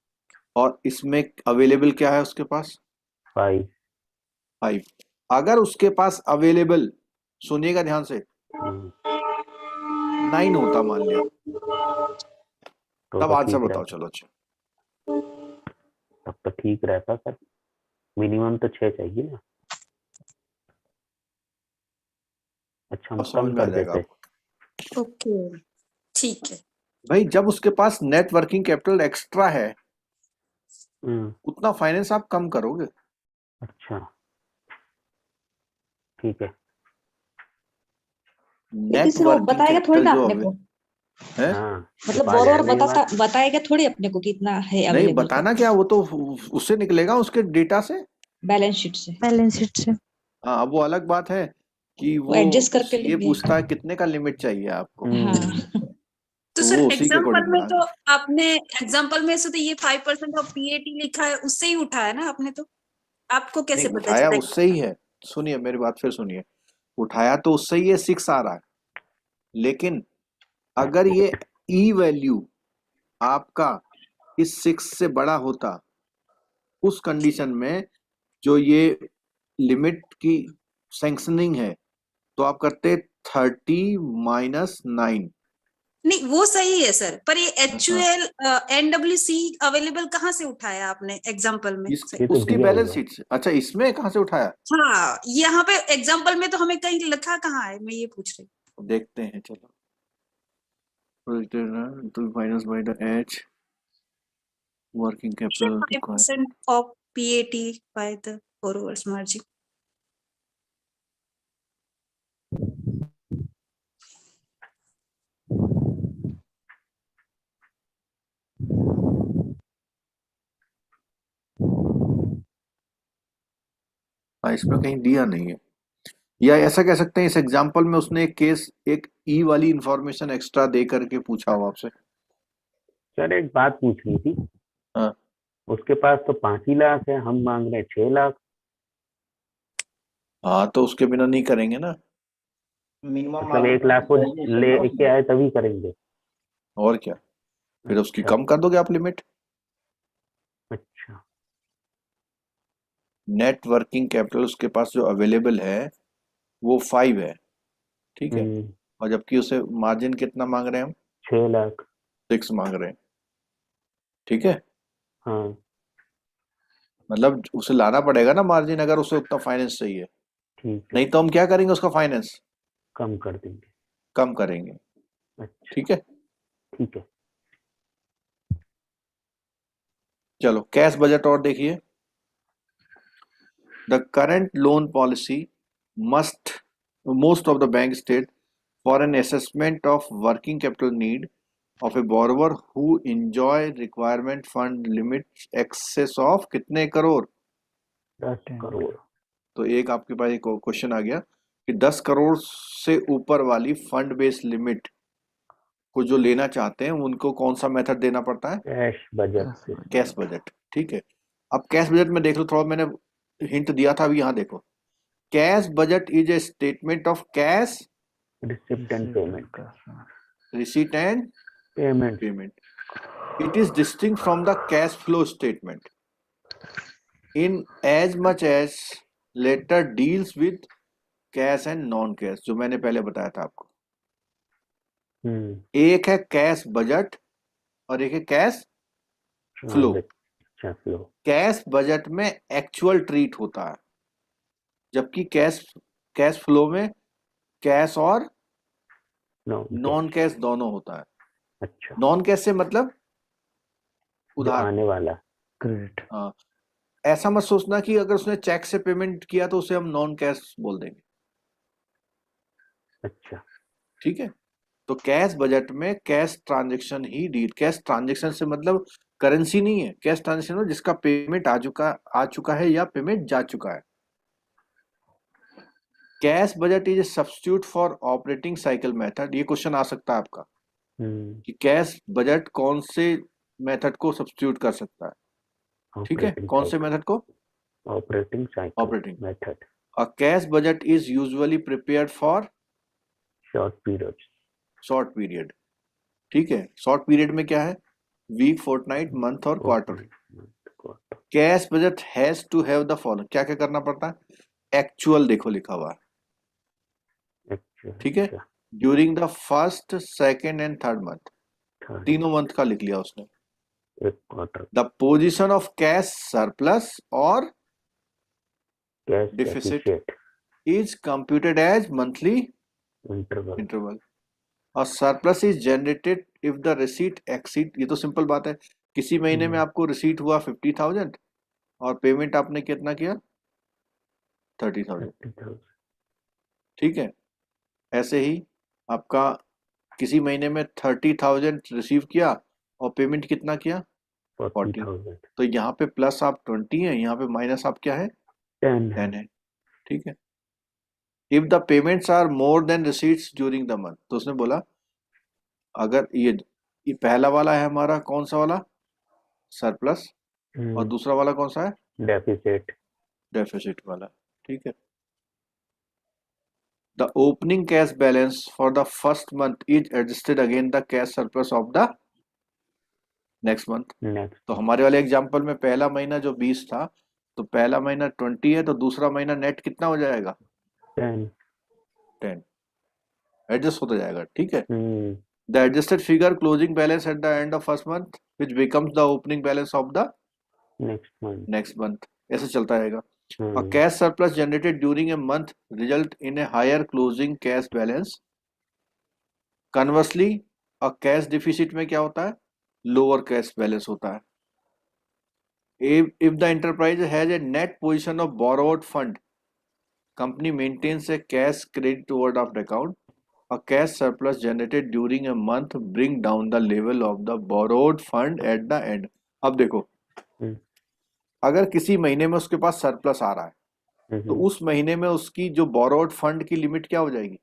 और इसमें अवेलेबल क्या है उसके पास? 5। 5। अगर उसके पास अवेलेबल, सुनिएगा ध्यान से, 9 होता मान लिया, तब आंसर बताओ। चलो अच्छा, तब तो ठीक रहता सर, मिनिमम तो 6 चाहिए ना। अच्छा, हम अब समझ कम में आ कर जाएगा देते। आपको। ओके, ठीक है। भाई जब उसके पास नेट वर्किंग कैपिटल एक्स्ट्रा है, उतना फाइनेंस आप कम करोगे। अच्छा, ठीक है। लेकिन नेट सिर्फ वो वर्किंग बताएगा थोड़ी कैपिटल ना जो अपने को, है, हाँ, मतलब छुपा बोरोवर जाएगा ये बात। बताएगा थोड़ी अपने को कितना है नहीं अवेलेबल बताना क्या, वो तो उससे निकलेगा, उसके डेटा से। बैलेंस शीट से। बैलेंस शीट से। हाँ, अब वो अलग बात है कि वो वो एडजस्ट करके ये लेंगे। पूछता है कितने का लिमिट चाहिए आपको, हाँ। तो तो सर वो उसी के एग्जाम्पल अकॉर्डिंग में बना। तो आपने एग्जाम्पल में से तो ये 5% ऑफ पीएटी लिखा है, उससे ही उठाया ना आपने, तो आपको कैसे नहीं पता उठाया चला? उससे ही है, सुनिए मेरी बात फिर सुनिए, उठाया तो उससे ही है, 6 आ रहा है, लेकिन अगर ये ई वैल्यू आपका इस 6 से बड़ा होता, उस कंडीशन में जो ये लिमिट की सैंक्शनिंग है, तो आप करते 30 माइनस 9। नहीं वो सही है सर, पर ये हाँ, एचयूएल एनडब्ल्यूसी अवेलेबल कहाँ से उठाया आपने एग्जाम्पल में से? ये तो उसकी दिया बैलेंस हुआ है। शीट से। अच्छा, इसमें कहाँ से उठाया? हाँ, यहाँ पे एग्जाम्पल में तो हमें कहीं लिखा कहाँ है, मैं ये पूछ रही देखते हैं, चलो। Minus by the H working capital required. 5% of PAT by the borrowers margin. हाँ, इसमें कहीं दिया नहीं है, या ऐसा कह सकते हैं इस एग्जांपल में उसने एक केस, एक ई वाली इंफॉर्मेशन एक्स्ट्रा दे करके पूछा हो आपसे। सर एक बात पूछनी थी, हाँ, उसके पास तो 5 ही लाख है, हम मांग रहे हैं 6 लाख। हाँ तो उसके बिना नहीं करेंगे ना। मिनिमम मतलब 1 लाख को ले के आए तभी करेंगे। और क्या, फिर उसकी अच्छा। कम कर दोगे आप लिमिट। अच्छा। नेट वर्किंग कैपिटल उसके पास जो अवेलेबल है वो 5 है, ठीक है, और जबकि उसे मार्जिन कितना मांग रहे हैं हम? 6 लाख। 6 मांग रहे हैं, ठीक है। हाँ, मतलब उसे लाना पड़ेगा ना मार्जिन, अगर उसे उतना फाइनेंस चाहिए, ठीक है, नहीं तो हम क्या करेंगे, उसका फाइनेंस कम कर देंगे। कम करेंगे, अच्छा, ठीक है। ठीक है। चलो कैश बजट और देखिए। The current loan policy must most of the bank state for an assessment of working capital need of a borrower who enjoy requirement fund limits excess of कितने करोड़? 10 करोड़। तो एक आपके पास एक क्वेश्चन आ गया कि 10 करोड़ से ऊपर वाली फंड बेस्ड लिमिट को जो लेना चाहते हैं उनको कौन सा मेथड देना पड़ता है? कैश बजट से। कैश बजट, ठीक है। अब कैश बजट में देख लो, थोड़ा मैंने हिंट दिया था, अभी यहाँ देखो। Cash budget is a statement of cash receipt and payment. receipt and payment. payment. It is distinct from the cash flow statement in as much as later deals with cash and non cash, जो मैंने पहले बताया था आपको। एक है cash budget और एक है कैश फ्लो। अच्छा, फ्लो। कैश बजट में एक्चुअल ट्रीट होता है, जबकि कैश फ्लो में कैश और नॉन कैश दोनों होता है। अच्छा, नॉन कैश से मतलब जो उधार, आने वाला। क्रेडिट। हाँ, ऐसा मत सोचना कि अगर उसने चेक से पेमेंट किया तो उसे हम नॉन कैश बोल देंगे। अच्छा, ठीक है, तो कैश बजट में कैश ट्रांजैक्शन ही डील, कैश ट्रांजैक्शन से मतलब करेंसी नहीं है, कैश ट्रांजैक्शन में जिसका पेमेंट आ चुका है या पेमेंट जा चुका है। Cash budget is a substitute for operating cycle method. ये क्वेश्चन आ सकता है आपका कि कैश बजट कौन से मेथड को सब्स्टिट्यूट कर सकता है, ठीक है, कौन से मेथड को? Operating cycle operating method. A cash budget is usually prepared for short period. short period, ठीक है, शॉर्ट पीरियड में क्या है, वीक, फोर्टनाइट, मंथ और quarter. Cash budget has to have the following, क्या क्या करना पड़ता है, एक्चुअल देखो लिखा हुआ है, ठीक है, during the first, second and third month, तीनों मंथ का लिख लिया उसने। एक quarter the position of cash surplus और cash Deficit. Deficit is computed as monthly interval interval और surplus is generated if the receipt exceed, ये तो सिंपल बात है, किसी महीने में आपको रिसीट हुआ 50,000 और पेमेंट आपने कितना किया 30,000, 30,000 ठीक है। ऐसे ही आपका किसी महीने में 30,000 रिसीव किया और पेमेंट कितना किया 40,000 तो यहाँ पे प्लस आप 20 है, यहाँ पे माइनस आप क्या है 10 है 10 है, ठीक है। If the payments are more than receipts during the month, तो उसने बोला अगर ये पहला वाला है हमारा कौन सा वाला सरप्लस और दूसरा वाला कौन सा है डेफिसिट डेफिसिट वाला, ठीक है। The opening cash balance for the first month is adjusted again the cash surplus of the next month. Next तो हमारे वाले एग्जांपल में पहला महीना जो 20 था तो पहला महीना 20 है तो दूसरा महीना नेट कितना हो जाएगा 10 10, एडजस्ट होता जाएगा, ठीक है। The adjusted figure closing balance at the end of first month which becomes the opening balance of the next month, ऐसे चलता रहेगा। A cash surplus generated during a month result in a higher closing cash balance. Conversely, a cash deficit में क्या होता है lower cash balance होता है। If the enterprise has a net position of borrowed fund, company maintains a cash credit overdraft account. A cash surplus generated during a month bring down the level of the borrowed fund at the end. अब देखो अगर किसी महीने में उसके पास surplus आ रहा है तो उस महीने में उसकी जो बोरोड फंड की लिमिट क्या हो जाएगी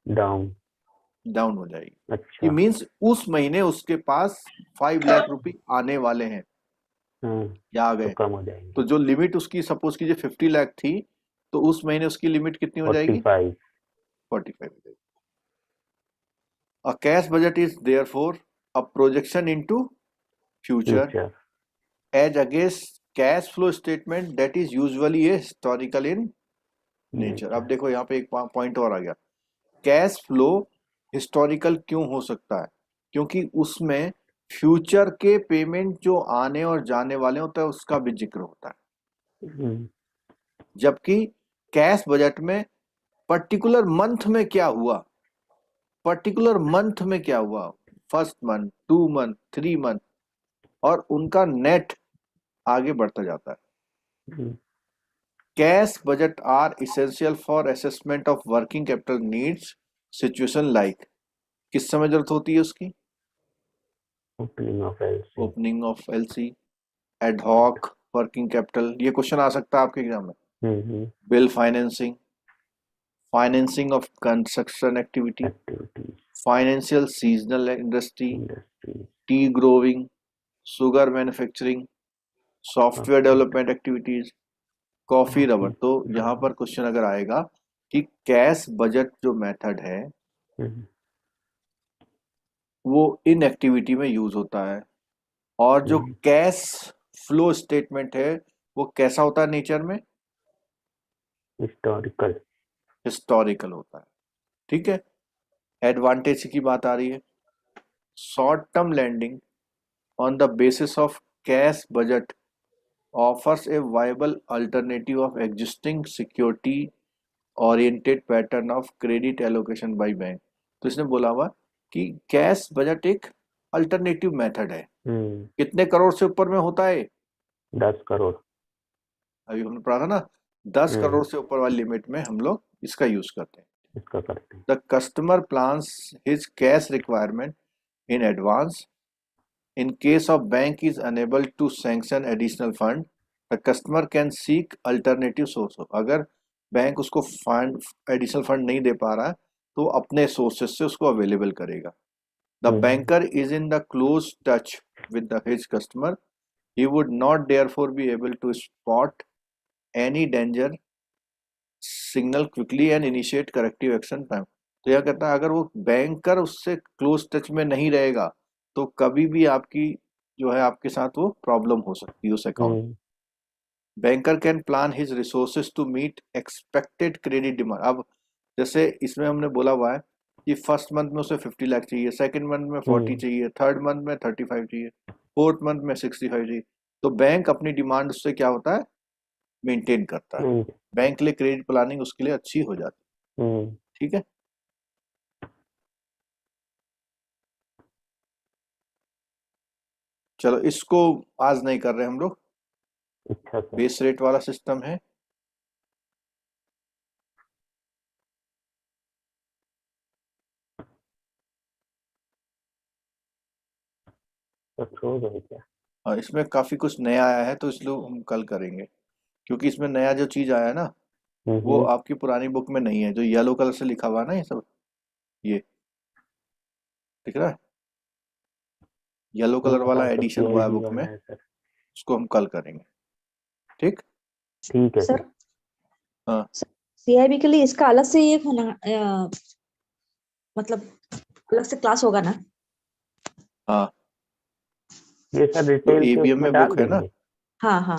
डाउन हो जाएगी। अच्छा ये मींस उस महीने उसके पास 5 लाख रुपए आने वाले हैं या आ गए तो कम हो जाएंगे तो जो लिमिट उसकी सपोज कीजिए 50 लाख थी तो उस महीने उसकी लिमिट कितनी हो जाएगी 45 हो जाएगी। A cash budget is therefore a projection into future future as against cash flow statement that is usually a historical in nature। अब देखो यहाँ पे एक पॉइंट और आ गया, कैश फ्लो हिस्टोरिकल क्यों हो सकता है क्योंकि उसमें फ्यूचर के पेमेंट जो आने और जाने वाले होता है उसका भी जिक्र होता है, जबकि कैश बजट में पर्टिकुलर मंथ में क्या हुआ फर्स्ट मंथ 2 मंथ 3 मंथ और उनका नेट आगे बढ़ता जाता है। Cash budget are essential for assessment of working capital needs situation like, किस समय जरूरत होती है उसकी opening of LC, ad hoc working capital, ये क्वेश्चन आ सकता है आपके एग्जाम में, bill financing of construction activity, financial seasonal industry, tea growing, sugar manufacturing, software development activities, coffee rubber. तो यहाँ पर क्वेश्चन अगर आएगा कि कैश बजट जो मेथड है वो इन एक्टिविटी में यूज होता है और जो कैश फ्लो स्टेटमेंट है वो कैसा होता है नेचर में हिस्टोरिकल होता है, ठीक है। एडवांटेज की बात आ रही है, short term lending on the basis of cash budget offers a viable alternative of existing security oriented pattern of credit allocation by bank। तो इसने बोला हुआ कि कैश बजट एक अल्टरनेटिव मेथड है। कितने करोड़ से ऊपर में होता है 10 करोड़, अभी हमने पढ़ा था ना 10 करोड़ से ऊपर वाली लिमिट में हम लोग इसका यूज करते हैं। The customer plans his cash requirement in advance. In case of bank is unable to sanction additional fund, the customer can seek alternative source। अगर बैंक उसको फंड एडिशनल फंड नहीं दे पा रहा है तो अपने सोर्सेस से उसको अवेलेबल करेगा। The banker is in the close touch with his customer. He would not therefore be able to spot any danger signal quickly and initiate corrective action time। तो यह कहता है अगर वो बैंकर उससे क्लोज टच में नहीं रहेगा तो कभी भी आपकी जो है आपके साथ वो प्रॉब्लम हो सकती है उस account. Hmm, banker can plan his resources to meet expected credit demand. अब जैसे इसमें हमने बोला हुआ है कि फर्स्ट मंथ में उसे 50 लाख चाहिए, सेकंड मंथ में 40 चाहिए, थर्ड मंथ में 35 चाहिए, फोर्थ मंथ में 65 चाहिए। तो बैंक अपनी डिमांड उससे क्या होता है, मेंटेन करता है। हम्म, बैंक के लिए क्रेडिट प्लानिंग उसके लिए अच्छी हो जाती है। हम्म, ठीक है, चलो इसको आज नहीं कर रहे हम लोग, अच्छा सर। बेस रेट वाला सिस्टम है। तो छोड़ दो क्या? और इसमें काफी कुछ नया आया है तो इसलिए हम कल करेंगे, क्योंकि इसमें नया जो चीज आया है ना वो हम्म, आपकी पुरानी बुक में नहीं है, जो येलो कलर से लिखा हुआ है ना ये सब, ये दिख रहा है, येलो कलर वाला हाँ, सब एडिशन हुआ है CIB बुक वाला में, है सर। उसको हम कल करेंगे। ठीक, ठीक है सर सर। हाँ सीआईबी के लिए इसका अलग से ये होना मतलब अलग से क्लास होगा ना? हाँ, ये सर जो डिटेल से एबीएम उसमें में डाल बुक है ना, देंगे। हाँ हाँ।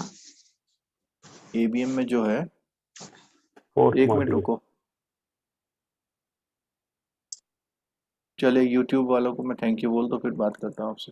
एबीएम में जो है, पोस्ट एक मिनट मॉड्यूल। रुको, चले यूट्यूब वालों को मैं थैंक यू बोल दो, फिर बात करता हूँ आपसे।